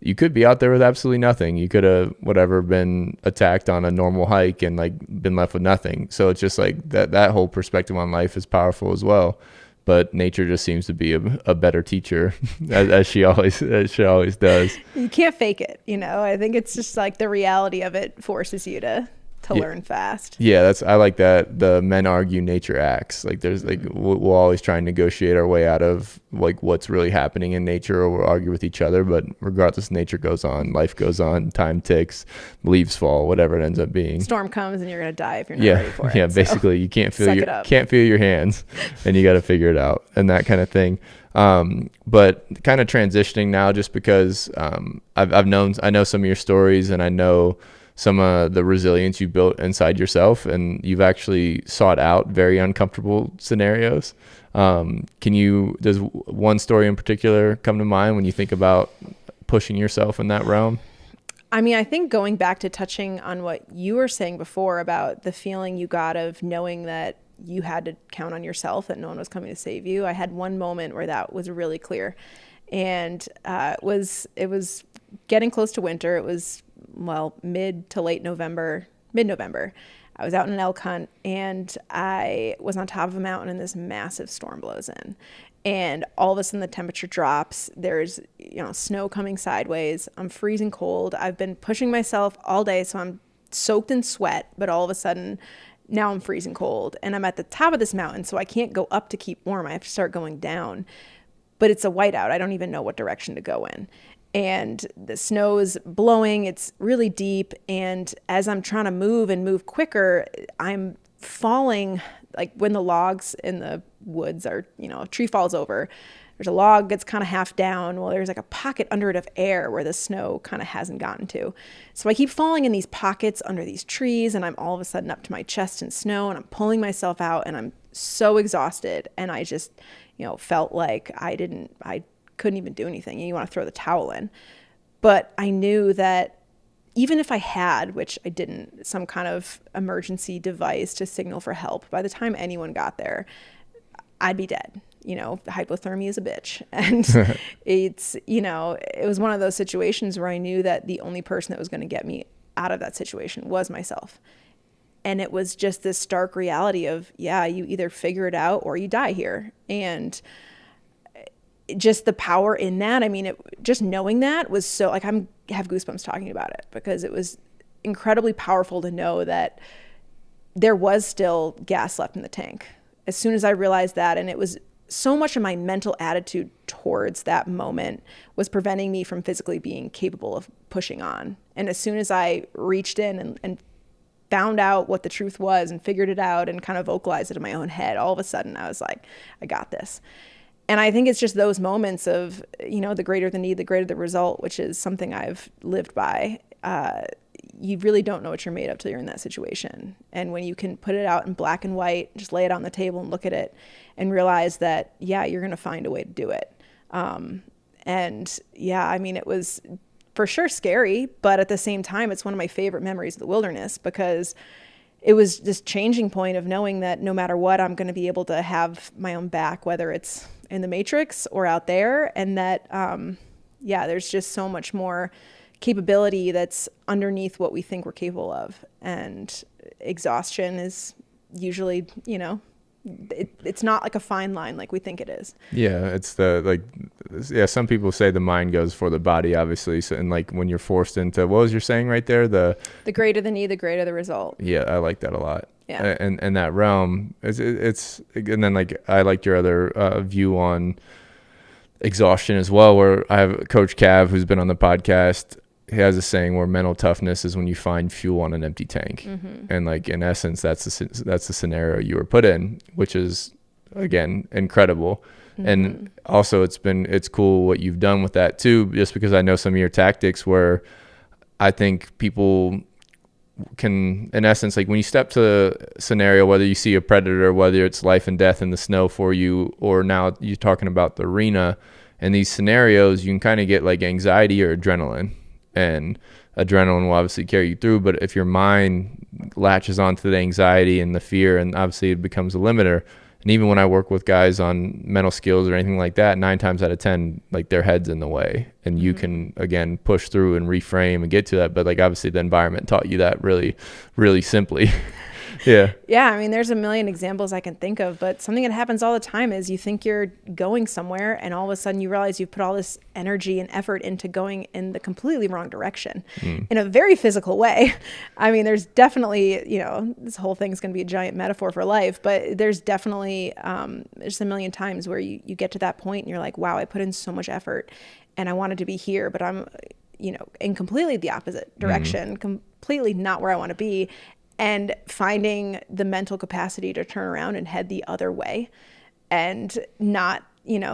[SPEAKER 1] you could be out there with absolutely nothing. You could have been attacked on a normal hike and, like, been left with nothing. So it's just like that whole perspective on life is powerful as well. But nature just seems to be a better teacher, as she always does.
[SPEAKER 2] You can't fake it, you know. I think it's just like the reality of it forces you to learn fast.
[SPEAKER 1] Yeah, I like that. The men argue, nature acts. Like, there's, like, we'll always try and negotiate our way out of, like, what's really happening in nature, or we'll argue with each other. But regardless, nature goes on, life goes on, time ticks, leaves fall, whatever it ends up being.
[SPEAKER 2] Storm comes and you're gonna die if you're not ready for it.
[SPEAKER 1] Yeah, basically, you can't feel your hands, and you got to figure it out, and that kind of thing. But kind of transitioning now, just because I know some of your stories, and I know some of the resilience you built inside yourself, and you've actually sought out very uncomfortable scenarios. Does one story in particular come to mind when you think about pushing yourself in that realm?
[SPEAKER 2] I mean, I think going back to touching on what you were saying before about the feeling you got of knowing that you had to count on yourself, that no one was coming to save you. I had one moment where that was really clear, and it was getting close to winter. It was, well, mid to late November, mid-November. I was out in an elk hunt, and I was on top of a mountain, and this massive storm blows in. And all of a sudden the temperature drops. There's, snow coming sideways. I'm freezing cold. I've been pushing myself all day, so I'm soaked in sweat, but all of a sudden now I'm freezing cold. And I'm at the top of this mountain, so I can't go up to keep warm. I have to start going down. But it's a whiteout. I don't even know what direction to go in. And the snow is blowing, it's really deep, and as I'm trying to move quicker, I'm falling, like when the logs in the woods are, a tree falls over, there's a log that's kind of half down, well, there's like a pocket under it of air where the snow kind of hasn't gotten to. So I keep falling in these pockets under these trees, and I'm all of a sudden up to my chest in snow, and I'm pulling myself out, and I'm so exhausted, and I just, felt like I couldn't even do anything, and you want to throw the towel in. But I knew that even if I had, which I didn't, some kind of emergency device to signal for help, by the time anyone got there, I'd be dead. Hypothermia is a bitch. And it was one of those situations where I knew that the only person that was going to get me out of that situation was myself. And it was just this stark reality of, you either figure it out or you die here. And just the power in that. I mean, just knowing that was so, like, I have goosebumps talking about it, because it was incredibly powerful to know that there was still gas left in the tank. As soon as I realized that, and it was so much of my mental attitude towards that moment was preventing me from physically being capable of pushing on. And as soon as I reached in and found out what the truth was and figured it out and kind of vocalized it in my own head, all of a sudden I was like, I got this. And I think it's just those moments of, the greater the need, the greater the result, which is something I've lived by. You really don't know what you're made of till you're in that situation. And when you can put it out in black and white, just lay it on the table and look at it and realize that, you're going to find a way to do it. It was for sure scary, but at the same time, it's one of my favorite memories of the wilderness, because it was this changing point of knowing that no matter what, I'm going to be able to have my own back, whether it's in the Matrix or out there. And that, there's just so much more capability that's underneath what we think we're capable of. And exhaustion is usually, it's not like a fine line like we think it is.
[SPEAKER 1] Yeah, it's some people say the mind goes for the body, obviously. So, and like when you're forced into, what was your saying right there? The
[SPEAKER 2] greater the need, the greater the result.
[SPEAKER 1] Yeah, I like that a lot.
[SPEAKER 2] Yeah.
[SPEAKER 1] And that realm, it's and then like I liked your other view on exhaustion as well, where I have Coach Cav, who's been on the podcast. He has a saying where mental toughness is when you find fuel on an empty tank. Mm-hmm. And like, in essence, that's the scenario you were put in, which is, again, incredible. Mm-hmm. And also it's cool what you've done with that too, just because I know some of your tactics where I think people can, in essence, like when you step to a scenario, whether you see a predator, whether it's life and death in the snow for you, or now you're talking about the arena, and these scenarios, you can kind of get like anxiety or adrenaline. And adrenaline will obviously carry you through, but if your mind latches onto the anxiety and the fear, and obviously it becomes a limiter. And even when I work with guys on mental skills or anything like that, 9 times out of 10, like their head's in the way, and you can, again, push through and reframe and get to that. But like, obviously the environment taught you that really, really simply. Yeah.
[SPEAKER 2] Yeah. I mean, there's a million examples I can think of, but something that happens all the time is you think you're going somewhere, and all of a sudden you realize you've put all this energy and effort into going in the completely wrong direction in a very physical way. I mean, there's definitely, this whole thing's going to be a giant metaphor for life, but there's definitely, there's a million times where you get to that point and you're like, wow, I put in so much effort and I wanted to be here, but I'm, in completely the opposite direction, completely not where I want to be. And finding the mental capacity to turn around and head the other way and not,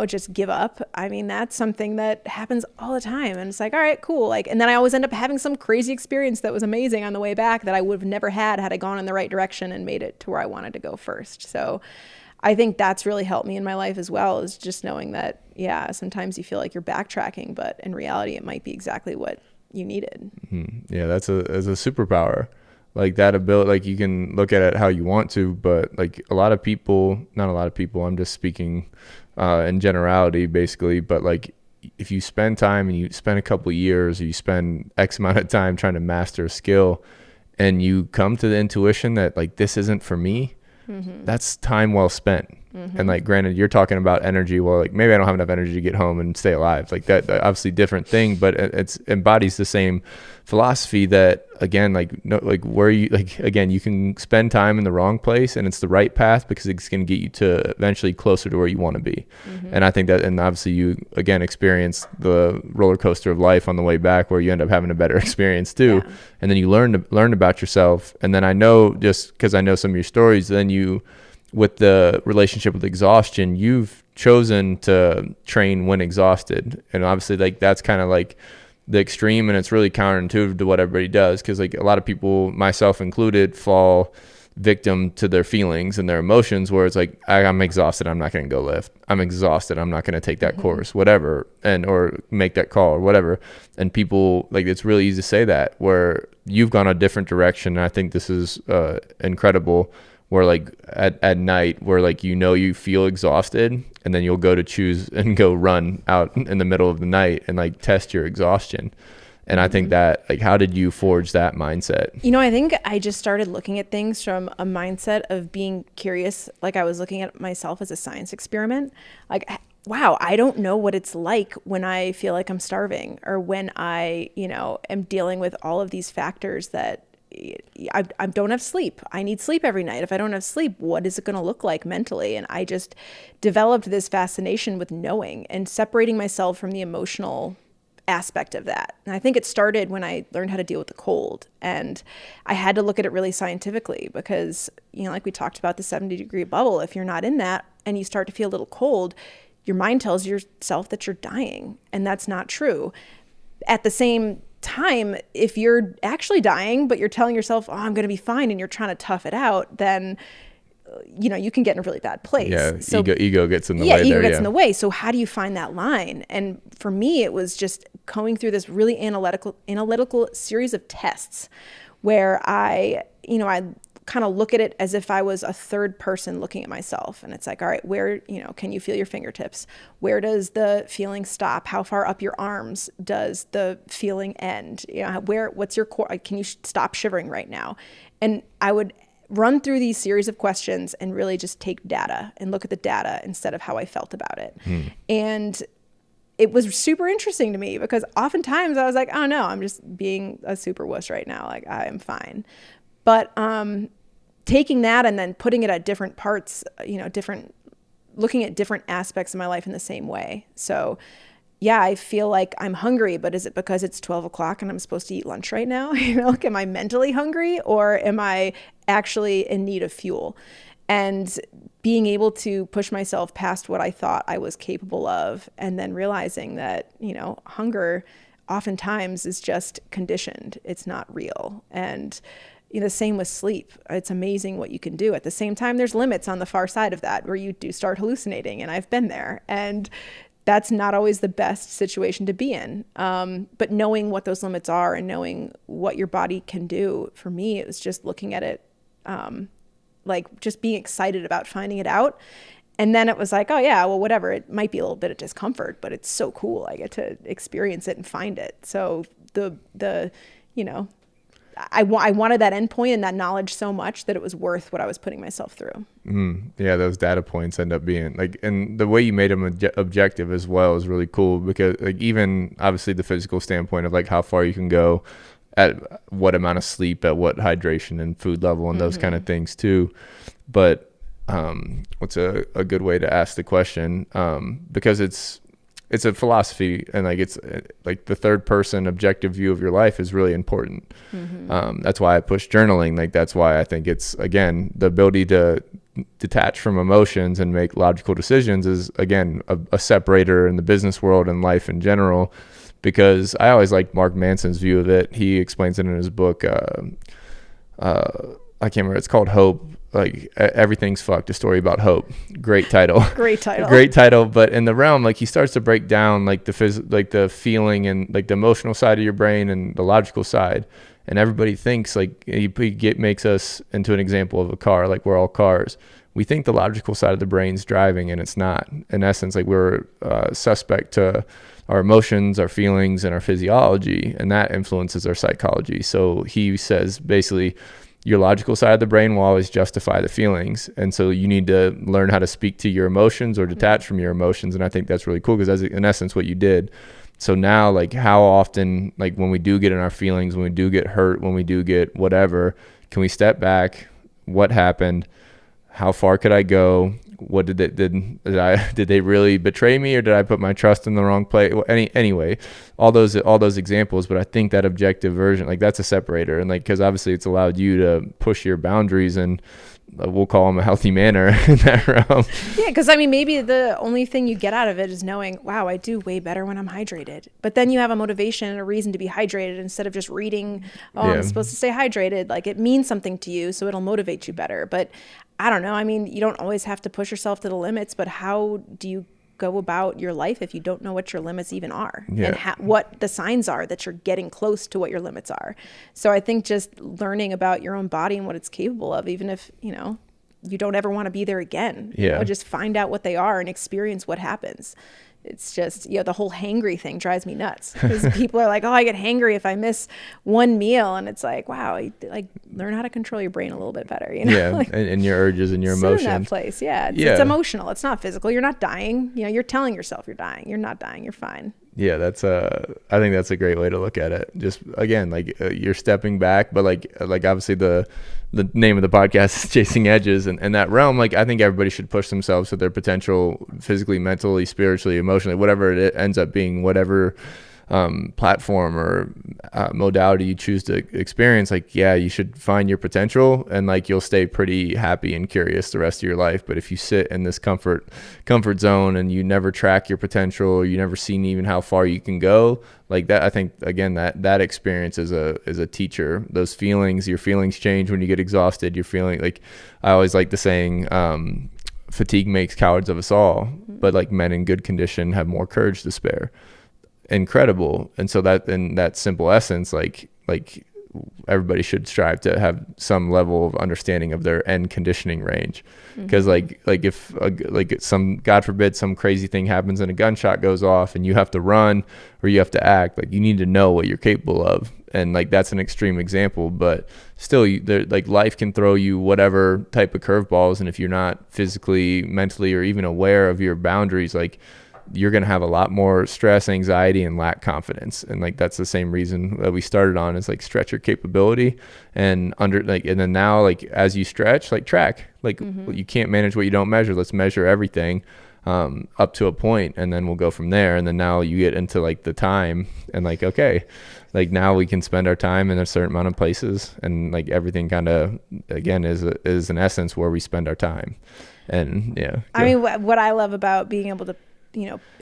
[SPEAKER 2] just give up. I mean, that's something that happens all the time. And it's like, all right, cool. Like, and then I always end up having some crazy experience that was amazing on the way back that I would have never had I gone in the right direction and made it to where I wanted to go first. So I think that's really helped me in my life as well, is just knowing that, sometimes you feel like you're backtracking, but in reality, it might be exactly what you needed.
[SPEAKER 1] Mm-hmm. Yeah, that's a superpower. Like that ability, like you can look at it how you want to, but like not a lot of people, I'm just speaking in generality basically, but like if you spend time and you spend a couple of years, or you spend X amount of time trying to master a skill, and you come to the intuition that like, this isn't for me, that's time well spent. And like, granted, you're talking about energy. Well, like maybe I don't have enough energy to get home and stay alive. Like that obviously different thing, but it's embodies the same philosophy that, again, like, no, like where you, like, again, you can spend time in the wrong place and it's the right path because it's going to get you to eventually closer to where you want to be. And I think that, and obviously you, again, experience the roller coaster of life on the way back where you end up having a better experience too. Yeah. And then you learn about yourself. And then I know, just because I know some of your stories, then you, with the relationship with exhaustion, you've chosen to train when exhausted. And obviously like that's kind of like the extreme, and it's really counterintuitive to what everybody does, because like a lot of people, myself included, fall victim to their feelings and their emotions, where it's like, I'm exhausted, I'm not going to go lift. I'm exhausted, I'm not going to take that course, whatever, and or make that call or whatever. And people, like, it's really easy to say that, where you've gone a different direction. And I think this is incredible, where like at night, where like, you feel exhausted, and then you'll go to choose and go run out in the middle of the night and like test your exhaustion. And I think that, like, how did you forge that mindset?
[SPEAKER 2] I think I just started looking at things from a mindset of being curious. Like, I was looking at myself as a science experiment. Like, wow, I don't know what it's like when I feel like I'm starving, or when I, am dealing with all of these factors that I don't have sleep. I need sleep every night. If I don't have sleep, what is it going to look like mentally? And I just developed this fascination with knowing and separating myself from the emotional aspect of that. And I think it started when I learned how to deal with the cold, and I had to look at it really scientifically, because, like we talked about the 70-degree bubble, if you're not in that and you start to feel a little cold, your mind tells yourself that you're dying, and that's not true. At the same time, if you're actually dying, but you're telling yourself, oh, I'm going to be fine, and you're trying to tough it out, then you can get in a really bad place.
[SPEAKER 1] Yeah,
[SPEAKER 2] so
[SPEAKER 1] ego gets in the way.
[SPEAKER 2] Ego gets in the way. So how do you find that line? And for me, it was just going through this really analytical series of tests where I kind of look at it as if I was a third person looking at myself. And it's like, all right, where, can you feel your fingertips? Where does the feeling stop? How far up your arms does the feeling end? What's your core? Can you stop shivering right now? And I would run through these series of questions and really just take data and look at the data instead of how I felt about it. And it was super interesting to me because oftentimes I was like, oh no, I'm just being a super wuss right now. Like I am fine. But taking that and then putting it at different parts, looking at different aspects of my life in the same way. So yeah, I feel like I'm hungry, but is it because it's 12 o'clock and I'm supposed to eat lunch right now? Like, am I mentally hungry or am I actually in need of fuel? And being able to push myself past what I thought I was capable of, and then realizing that, hunger oftentimes is just conditioned. It's not real. And the same with sleep. It's amazing what you can do. At the same time, there's limits on the far side of that where you do start hallucinating, and I've been there. And that's not always the best situation to be in. But knowing what those limits are and knowing what your body can do, for me, it was just looking at it, like just being excited about finding it out. And then it was like, oh yeah, well, whatever. It might be a little bit of discomfort, but it's so cool. I get to experience it and find it. So I wanted that endpoint and that knowledge so much that it was worth what I was putting myself through.
[SPEAKER 1] Yeah, those data points end up being like, and the way you made them objective as well is really cool because like even obviously the physical standpoint of like how far you can go at what amount of sleep, at what hydration and food level and those kind of things too. But what's a good way to ask the question? Because it's a philosophy and like it's like the third person objective view of your life is really important. That's why I push journaling. Like that's why I think it's, again, the ability to detach from emotions and make logical decisions is, again, a separator in the business world and life in general, because I always liked Mark Manson's view of it. He explains it in his book. I can't remember. It's called Hope. Like Everything's Fucked, a story about hope. Great title.
[SPEAKER 2] Great title.
[SPEAKER 1] Great title. But in the realm, like he starts to break down like the feeling and like the emotional side of your brain and the logical side. And everybody thinks like makes us into an example of a car. Like we're all cars. We think the logical side of the brain's driving, and it's not. In essence, like we're suspect to our emotions, our feelings, and our physiology, and that influences our psychology. So he says basically, your logical side of the brain will always justify the feelings. And so you need to learn how to speak to your emotions or detach from your emotions. And I think that's really cool because that's in essence what you did. So now, like how often, like when we do get in our feelings, when we do get hurt, when we do get whatever, can we step back? What happened? How far could I go? What did they really betray me, or did I put my trust in the wrong place? Anyway, all those examples. But I think that objective version, like that's a separator, and like because obviously it's allowed you to push your boundaries and we'll call them a healthy manner in that realm.
[SPEAKER 2] Yeah, because I mean, maybe the only thing you get out of it is knowing, wow, I do way better when I'm hydrated. But then you have a motivation and a reason to be hydrated instead of just reading, I'm supposed to stay hydrated. Like it means something to you, so it'll motivate you better. But I don't know. I mean, you don't always have to push yourself to the limits, but how do you go about your life if you don't know what your limits even are and what the signs are that you're getting close to what your limits are? So I think just learning about your own body and what it's capable of, even if, you don't ever want to be there again, just find out what they are and experience what happens. It's just, the whole hangry thing drives me nuts because people are like, oh, I get hangry if I miss one meal. And it's like, wow, like learn how to control your brain a little bit better.
[SPEAKER 1] Yeah. Like, and your urges and your emotions.
[SPEAKER 2] In that place. Yeah. It's emotional. It's not physical. You're not dying. You're telling yourself you're dying. You're not dying. You're fine.
[SPEAKER 1] Yeah. I think that's a great way to look at it. Just again, like you're stepping back, but like obviously the name of the podcast is Chasing Edges, and that realm, like I think everybody should push themselves to their potential physically, mentally, spiritually, emotionally, whatever it ends up being, whatever platform or modality you choose to experience, like, yeah, you should find your potential, and like you'll stay pretty happy and curious the rest of your life. But if you sit in this comfort zone and you never track your potential, or you never seen even how far you can go, like that, I think again that experience is a teacher. Those feelings, your feelings change when you get exhausted. You're feeling like, I always like the saying, fatigue makes cowards of us all, but like men in good condition have more courage to spare. Incredible. And so that, in that simple essence, like everybody should strive to have some level of understanding of their end conditioning range. Because like if some, God forbid, some crazy thing happens and a gunshot goes off and you have to run or you have to act, like you need to know what you're capable of. And like that's an extreme example, but still, like life can throw you whatever type of curveballs, and if you're not physically, mentally, or even aware of your boundaries, like you're going to have a lot more stress, anxiety, and lack confidence. And like that's the same reason that we started on, is like stretch your capability, and and then now, like as you stretch, like track, like you can't manage what you don't measure. Let's measure everything up to a point, and then we'll go from there. And then now you get into like the time, and like, okay, like now we can spend our time in a certain amount of places, and like everything kind of again is in essence where we spend our time. And yeah,
[SPEAKER 2] I mean, what I love about being able to,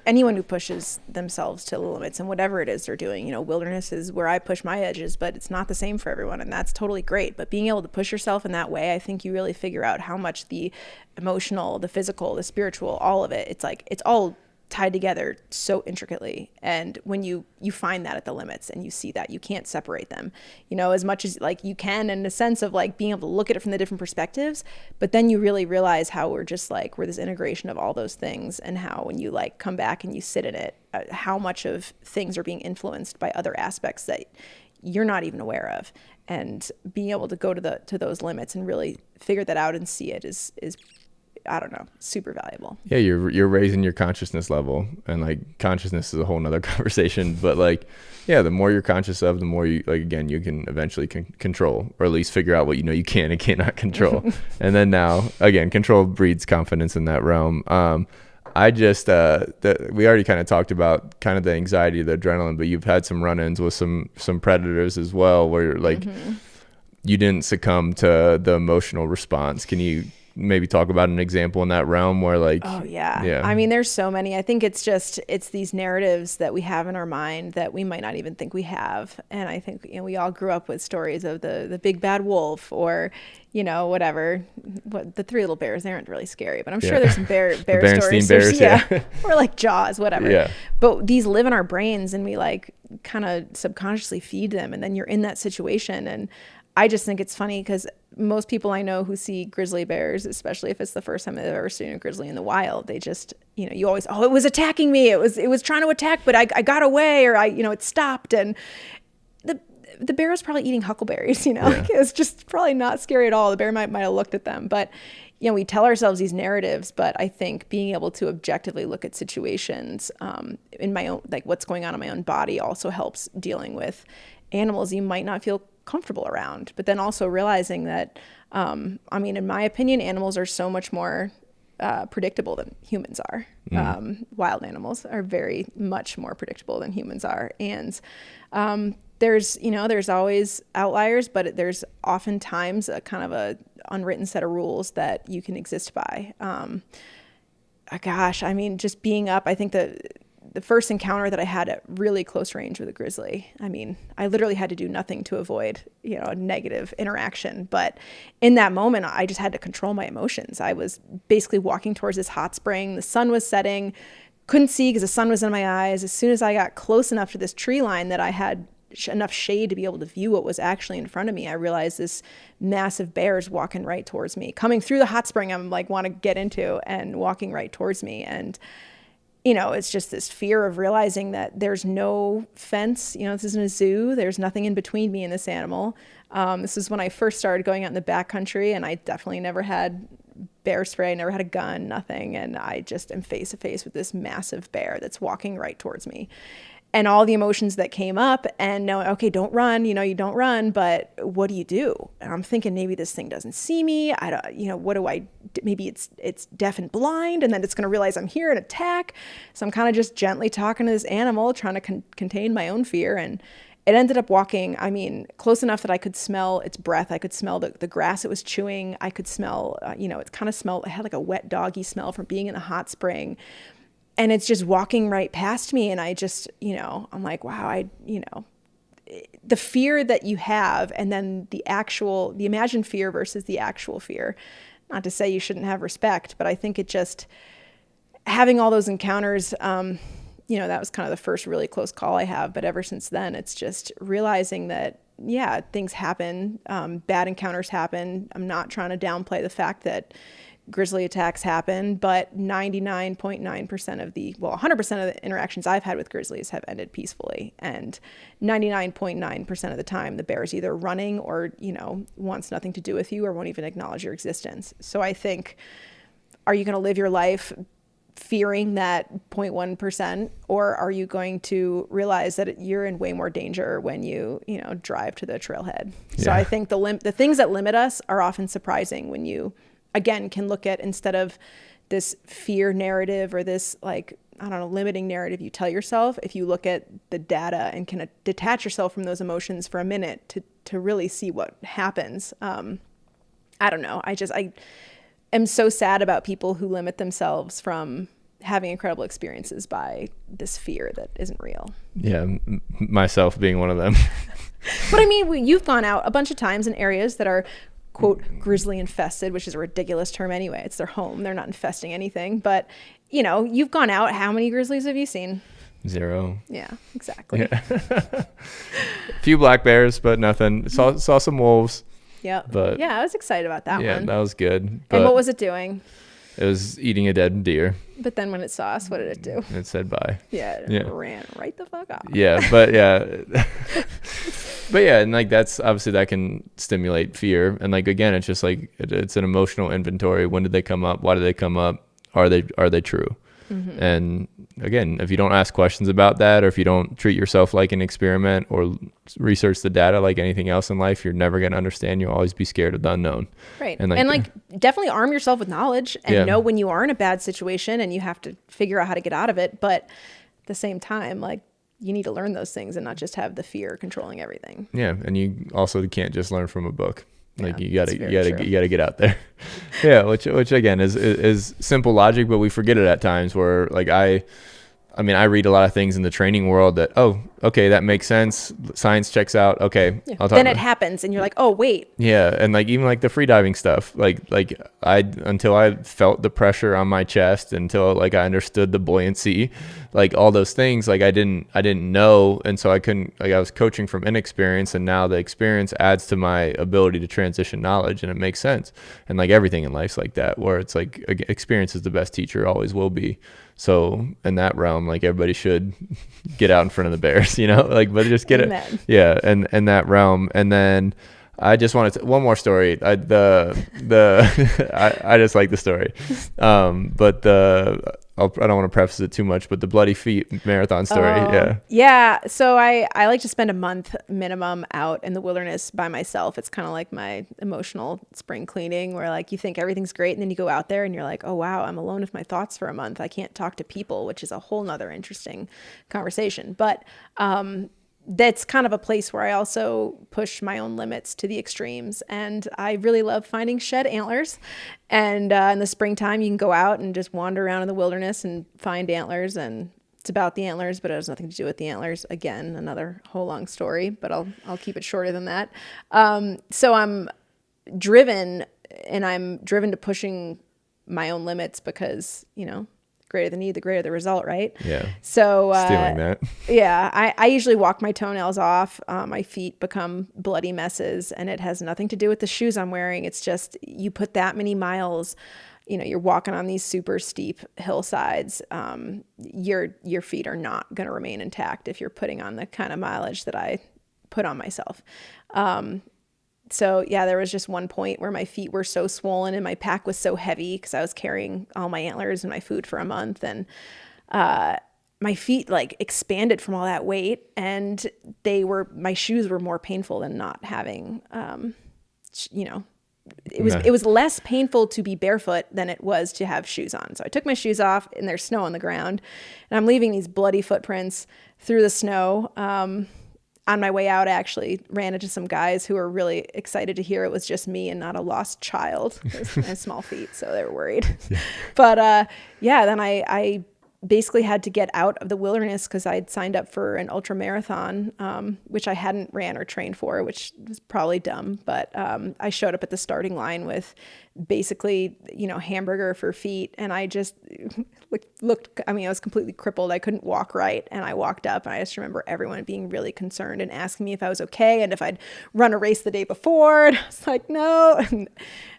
[SPEAKER 2] anyone who pushes themselves to the limits and whatever it is they're doing, wilderness is where I push my edges, but it's not the same for everyone, and that's totally great. But being able to push yourself in that way, I think you really figure out how much the emotional, the physical, the spiritual, all of it, it's like it's all tied together so intricately. And when you find that at the limits and you see that, you can't separate them, as much as like you can, in the sense of like being able to look at it from the different perspectives. But then you really realize how we're this integration of all those things, and how when you like come back and you sit in it, how much of things are being influenced by other aspects that you're not even aware of. And being able to go to those limits and really figure that out and see it is I don't know, super valuable.
[SPEAKER 1] Yeah, you're raising your consciousness level, and like consciousness is a whole nother conversation. But like, yeah, the more you're conscious of, the more you, like, again, you can eventually control, or at least figure out what you can and cannot control. And then now, again, control breeds confidence in that realm. I just we already kind of talked about kind of the anxiety, the adrenaline, but you've had some run-ins with some predators as well, where like you didn't succumb to the emotional response. Can you maybe talk about an example in that realm where like,
[SPEAKER 2] oh yeah. I mean, there's so many. I think it's these narratives that we have in our mind that we might not even think we have. And I think, we all grew up with stories of the big bad wolf, or, whatever, what the Three Little Bears, they aren't really scary, but I'm sure there's some bear stories.
[SPEAKER 1] Bears, yeah.
[SPEAKER 2] Or like Jaws, whatever.
[SPEAKER 1] Yeah.
[SPEAKER 2] But these live in our brains, and we like kind of subconsciously feed them. And then you're in that situation. And I just think it's funny because most people I know who see grizzly bears, especially if it's the first time they've ever seen a grizzly in the wild, they just, you always, it was attacking me. It was trying to attack, but I got away, or it stopped. And the bear was probably eating huckleberries, Like, it was just probably not scary at all. The bear might have looked at them, but we tell ourselves these narratives. But I think being able to objectively look at situations in my own, like what's going on in my own body, also helps dealing with animals you might not feel comfortable around. But then also realizing that, in my opinion, animals are so much more predictable than humans are. Wild animals are very much more predictable than humans are. And there's always outliers, but there's oftentimes a kind of a unwritten set of rules that you can exist by. Just being up, I think the first encounter that I had at really close range with a grizzly, I literally had to do nothing to avoid, a negative interaction. But in that moment, I just had to control my emotions. I was basically walking towards this hot spring. The sun was setting, couldn't see because the sun was in my eyes. As soon as I got close enough to this tree line that I had enough shade to be able to view what was actually in front of me, I realized this massive bear is walking right towards me, coming through the hot spring I'm like want to get into, and walking right towards me. And it's just this fear of realizing that there's no fence. This isn't a zoo. There's nothing in between me and this animal. This is when I first started going out in the backcountry, and I definitely never had bear spray, never had a gun, nothing. And I just am face to face with this massive bear that's walking right towards me. and all the emotions that came up, and knowing, okay, don't run, you don't run, but what do you do? And I'm thinking maybe this thing doesn't see me. I don't, what do I, maybe it's deaf and blind, and then it's going to realize I'm here and attack. So I'm kind of just gently talking to this animal, trying to contain my own fear. And it ended up walking, close enough that I could smell its breath. I could smell the grass it was chewing. I could smell, it kind of smelled, it had like a wet doggy smell from being in the hot spring. And it's just walking right past me. And I just, I'm like, wow, the fear that you have, and then the imagined fear versus the actual fear. Not to say you shouldn't have respect, but I think it just, having all those encounters, that was kind of the first really close call I have. But ever since then, it's just realizing that, yeah, things happen, bad encounters happen. I'm not trying to downplay the fact that grizzly attacks happen, but 99.9% of 100% of the interactions I've had with grizzlies have ended peacefully. And 99.9% of the time, the bear is either running or, wants nothing to do with you or won't even acknowledge your existence. So I think, are you going to live your life fearing that 0.1%, or are you going to realize that you're in way more danger when you drive to the trailhead? Yeah. So I think the things that limit us are often surprising when you, again, can look at, instead of this fear narrative or this limiting narrative you tell yourself, if you look at the data and can detach yourself from those emotions for a minute to really see what happens. I don't know. I am so sad about people who limit themselves from having incredible experiences by this fear that isn't real.
[SPEAKER 1] Yeah, myself being one of them.
[SPEAKER 2] But you've gone out a bunch of times in areas that are, quote, grizzly infested, which is a ridiculous term anyway. It's their home. They're not infesting anything. But, you've gone out. How many grizzlies have you seen?
[SPEAKER 1] 0.
[SPEAKER 2] Yeah, exactly.
[SPEAKER 1] Yeah. A few black bears, but nothing. Saw some wolves.
[SPEAKER 2] Yeah.
[SPEAKER 1] But
[SPEAKER 2] yeah, I was excited about that one.
[SPEAKER 1] Yeah, that was good.
[SPEAKER 2] And what was it doing?
[SPEAKER 1] It was eating a dead deer.
[SPEAKER 2] But then when it saw us, what did it do?
[SPEAKER 1] It said bye.
[SPEAKER 2] Yeah, it ran right the fuck off.
[SPEAKER 1] Yeah, but yeah. But yeah, and that's obviously that can stimulate fear. And again, it's just it's an emotional inventory. When did they come up? Why did they come up? Are they true? Mm-hmm. And again, if you don't ask questions about that, or if you don't treat yourself like an experiment or research the data like anything else in life, you're never going to understand. You'll always be scared of the unknown.
[SPEAKER 2] Right. And definitely arm yourself with knowledge and know when you are in a bad situation and you have to figure out how to get out of it. But at the same time, you need to learn those things and not just have the fear controlling everything.
[SPEAKER 1] Yeah. And you also can't just learn from a book. You gotta get out there. Yeah. Which again is simple logic, but we forget it at times where I read a lot of things in the training world that, oh, okay, that makes sense. Science checks out. Okay.
[SPEAKER 2] Yeah. I'll talk then it happens and you're like, oh, wait.
[SPEAKER 1] Yeah. And even the freediving stuff, until I felt the pressure on my chest, until I understood the buoyancy, all those things, I didn't know. And so I couldn't, I was coaching from inexperience, and now the experience adds to my ability to transition knowledge, and it makes sense. And everything in life's like that, where it's experience is the best teacher, always will be. So in that realm, everybody should get out in front of the bears, but just get Amen. It. Yeah. And in that realm. And then I just wanted to, one more story. I just like the story. But I don't want to preface it too much, but the Bloody Feet marathon story.
[SPEAKER 2] Yeah. So I like to spend a month minimum out in the wilderness by myself. It's kind of like my emotional spring cleaning, where you think everything's great, and then you go out there and you're like, oh wow, I'm alone with my thoughts for a month. I can't talk to people, which is a whole nother interesting conversation. But that's kind of a place where I also push my own limits to the extremes. And I really love finding shed antlers. And in the springtime, you can go out and just wander around in the wilderness and find antlers. And it's about the antlers, but it has nothing to do with the antlers. Again, another whole long story, but I'll keep it shorter than that. So I'm driven to pushing my own limits because, greater the need, the greater the result, right?
[SPEAKER 1] Yeah.
[SPEAKER 2] So
[SPEAKER 1] stealing that.
[SPEAKER 2] Yeah, I usually walk my toenails off. My feet become bloody messes, and it has nothing to do with the shoes I'm wearing. It's just you put that many miles, you're walking on these super steep hillsides. Your feet are not going to remain intact if you're putting on the kind of mileage that I put on myself. So yeah, there was just one point where my feet were so swollen and my pack was so heavy because I was carrying all my antlers and my food for a month. And my my feet like expanded from all that weight, and my shoes were more painful than not having, it was less painful to be barefoot than it was to have shoes on. So I took my shoes off, and there's snow on the ground, and I'm leaving these bloody footprints through the snow. On my way out, I actually ran into some guys who were really excited to hear it was just me and not a lost child. I have small feet, so they were worried. Yeah. But then I basically had to get out of the wilderness because I'd signed up for an ultra marathon, which I hadn't ran or trained for, which was probably dumb. But I showed up at the starting line with basically, hamburger for feet. And I just looked, I was completely crippled. I couldn't walk right. And I walked up, and I just remember everyone being really concerned and asking me if I was okay and if I'd run a race the day before. And I was like, no.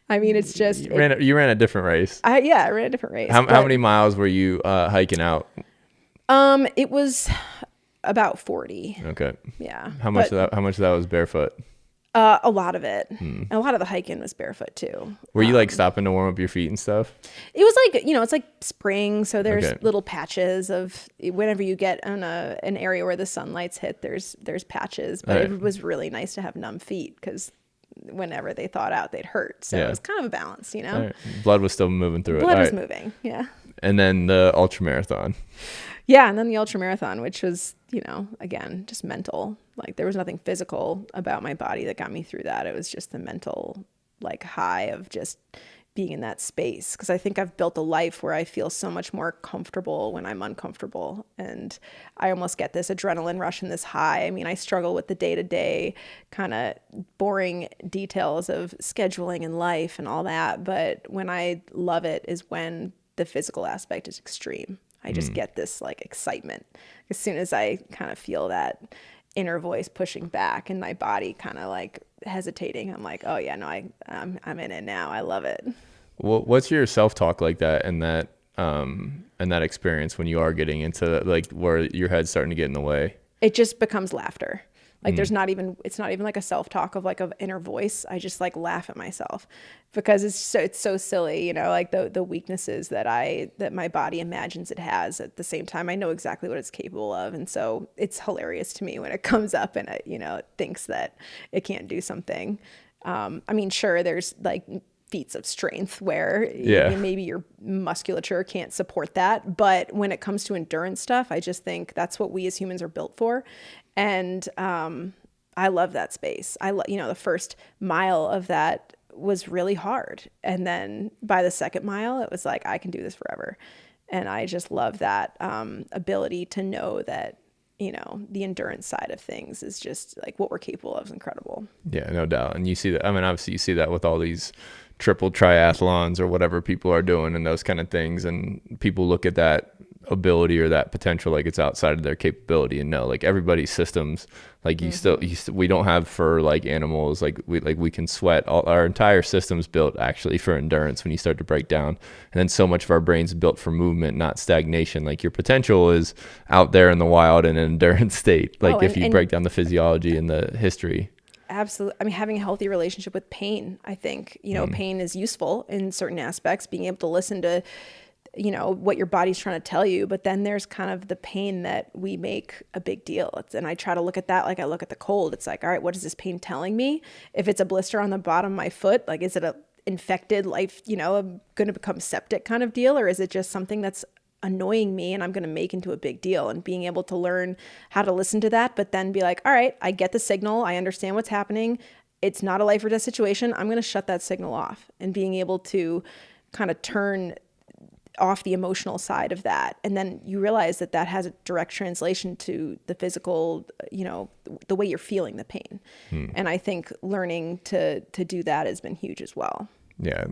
[SPEAKER 2] It's just... You
[SPEAKER 1] ran a different race.
[SPEAKER 2] I ran a different race.
[SPEAKER 1] How many miles were you hiking out?
[SPEAKER 2] It was about 40.
[SPEAKER 1] Okay.
[SPEAKER 2] Yeah.
[SPEAKER 1] How much of that was barefoot?
[SPEAKER 2] A lot of it. A lot of the hiking was barefoot too.
[SPEAKER 1] Were you like stopping to warm up your feet and stuff?
[SPEAKER 2] It was like, it's like spring. So there's little patches of whenever you get on an area where the sunlights hit, there's patches, but it was really nice to have numb feet because whenever they thawed out, they'd hurt. So it was kind of a balance,
[SPEAKER 1] Right. Blood was still moving through
[SPEAKER 2] Blood was moving. Yeah.
[SPEAKER 1] And then the ultra marathon.
[SPEAKER 2] Yeah. And then the ultra marathon, which was, again, just mental. Like there was nothing physical about my body that got me through that. It was just the mental like high of just being in that space. Cause I think I've built a life where I feel so much more comfortable when I'm uncomfortable. And I almost get this adrenaline rush and this high. I struggle with the day-to-day kind of boring details of scheduling and life and all that. But when I love it is when the physical aspect is extreme. I just get this like excitement as soon as I kind of feel that inner voice pushing back and my body kind of like hesitating. I'm like, oh yeah, no, I'm in it now. I love it.
[SPEAKER 1] What's your self-talk like that and that experience when you are getting into like where your head's starting to get in the way?
[SPEAKER 2] It just becomes laughter. Like it's not even like a self-talk of inner voice. I just like laugh at myself because it's so silly, like the weaknesses that my body imagines it has. At the same time, I know exactly what it's capable of. And so it's hilarious to me when it comes up and it thinks that it can't do something. Sure, there's like feats of strength where maybe your musculature can't support that. But when it comes to endurance stuff, I just think that's what we as humans are built for. And I love that space. The first mile of that was really hard. And then by the second mile, it was like, I can do this forever. And I just love that ability to know that, the endurance side of things is just like what we're capable of is incredible.
[SPEAKER 1] Yeah, no doubt. And you see that, obviously you see that with all these triple triathlons or whatever people are doing and those kind of things. And people look at that ability or that potential like it's outside of their capability, and no, like everybody's systems, like we don't have for like animals, like we can sweat. Our entire system's built actually for endurance when you start to break down. And then so much of our brain's built for movement, not stagnation. Like your potential is out there in the wild in an endurance state, like if you break down the physiology and the history.
[SPEAKER 2] Absolutely. Having a healthy relationship with pain, I think, pain is useful in certain aspects, being able to listen to what your body's trying to tell you, but then there's kind of the pain that we make a big deal. And I try to look at that like I look at the cold. It's like, all right, what is this pain telling me? If it's a blister on the bottom of my foot, like is it a infected life, going to become septic kind of deal? Or is it just something that's annoying me and I'm going to make into a big deal? And being able to learn how to listen to that, but then be like, all right, I get the signal. I understand what's happening. It's not a life or death situation. I'm going to shut that signal off, and being able to kind of turn off the emotional side of that. And then you realize that has a direct translation to the physical, the way you're feeling the pain. And I think learning to do that has been huge as well.
[SPEAKER 1] Yeah.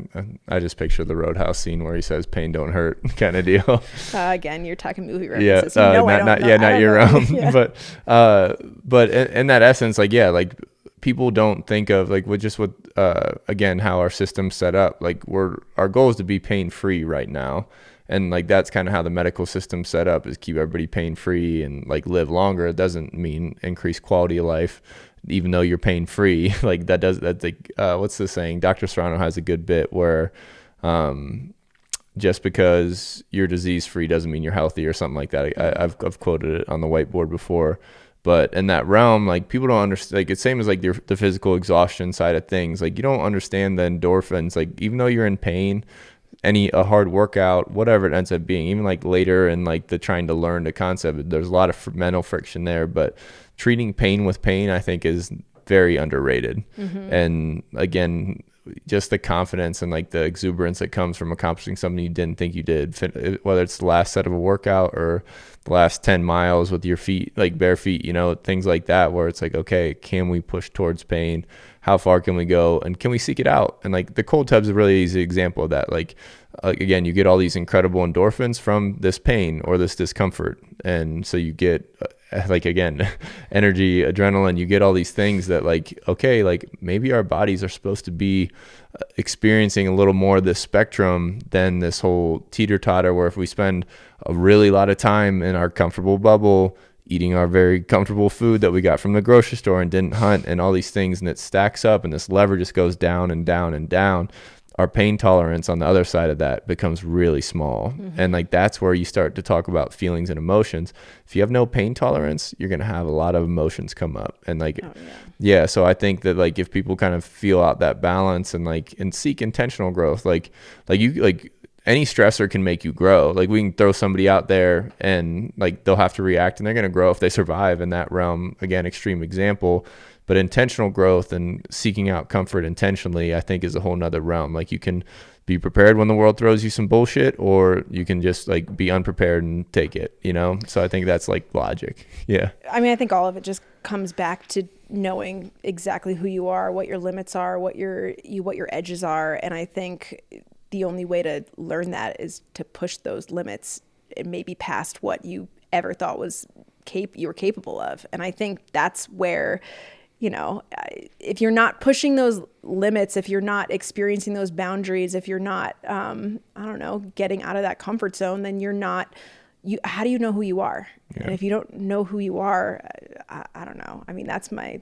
[SPEAKER 1] I just picture the Roadhouse scene where he says pain don't hurt kind of deal.
[SPEAKER 2] Again, you're talking movie references.
[SPEAKER 1] Yeah. Not your own. Yeah. But in that essence, like, yeah, like people don't think of like again, how our system's set up. Like our goal is to be pain free right now. And like, that's kind of how the medical system's set up, is keep everybody pain free and like live longer. It doesn't mean increase quality of life, even though you're pain free. Like that's like, what's the saying? Dr. Serrano has a good bit where, just because you're disease free doesn't mean you're healthy or something like that. I've quoted it on the whiteboard before. But in that realm, like, people don't understand, like, it's same as like the physical exhaustion side of things. Like, you don't understand the endorphins. Like, even though you're in pain, a hard workout, whatever it ends up being, even like later in like the trying to learn the concept, there's a lot of mental friction there. But treating pain with pain, I think, is very underrated. And again, just the confidence and like the exuberance that comes from accomplishing something you didn't think you did, whether it's the last set of a workout or the last 10 miles with your feet, like bare feet, things like that, where it's like, okay, can we push towards pain? How far can we go? And can we seek it out? And like the cold tub's a really easy example of that. Like, again, you get all these incredible endorphins from this pain or this discomfort. And so you get like, again, energy, adrenaline, you get all these things that, like, okay, like maybe our bodies are supposed to be experiencing a little more of this spectrum than this whole teeter-totter, where if we spend a really lot of time in our comfortable bubble eating our very comfortable food that we got from the grocery store and didn't hunt and all these things, and it stacks up and this lever just goes down and down and down, our pain tolerance on the other side of that becomes really small. And like, that's where you start to talk about feelings and emotions. If you have no pain tolerance, you're going to have a lot of emotions come up. And like, yeah. So I think that, like, if people kind of feel out that balance and seek intentional growth, like any stressor can make you grow. Like, we can throw somebody out there and like they'll have to react and they're going to grow if they survive in that realm. Again, extreme example. But intentional growth and seeking out comfort intentionally, I think, is a whole nother realm. Like, you can be prepared when the world throws you some bullshit, or you can just like be unprepared and take it, So I think that's like logic. Yeah.
[SPEAKER 2] I mean, I think all of it just comes back to knowing exactly who you are, what your limits are, what your edges are. And I think the only way to learn that is to push those limits and maybe past what you ever thought was you were capable of. And I think that's where, if you're not pushing those limits, if you're not experiencing those boundaries, if you're not, getting out of that comfort zone, then how do you know who you are? Yeah. And if you don't know who you are, I don't know. I mean, that's my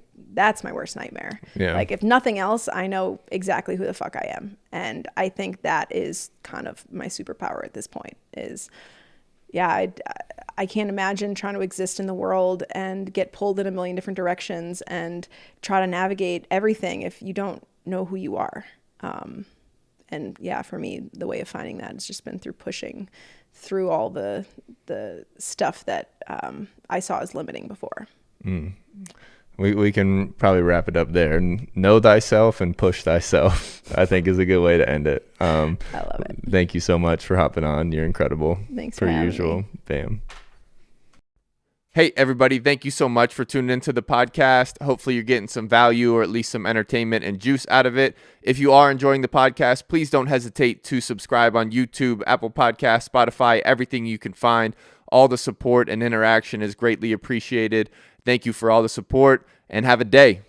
[SPEAKER 2] worst nightmare. Yeah. Like, if nothing else, I know exactly who the fuck I am. And I think that is kind of my superpower at this point is, I can't imagine trying to exist in the world and get pulled in a million different directions and try to navigate everything if you don't know who you are. And for me, the way of finding that has just been through pushing through all the stuff that I saw as limiting before.
[SPEAKER 1] We can probably wrap it up there. Know thyself and push thyself, I think, is a good way to end it. I love it. Thank you so much for hopping on. You're incredible.
[SPEAKER 2] Thanks for having
[SPEAKER 1] usual.
[SPEAKER 2] Me.
[SPEAKER 1] Bam. Hey, everybody. Thank you so much for tuning into the podcast. Hopefully you're getting some value or at least some entertainment and juice out of it. If you are enjoying the podcast, please don't hesitate to subscribe on YouTube, Apple Podcasts, Spotify, everything you can find. All the support and interaction is greatly appreciated. Thank you for all the support, and have a day.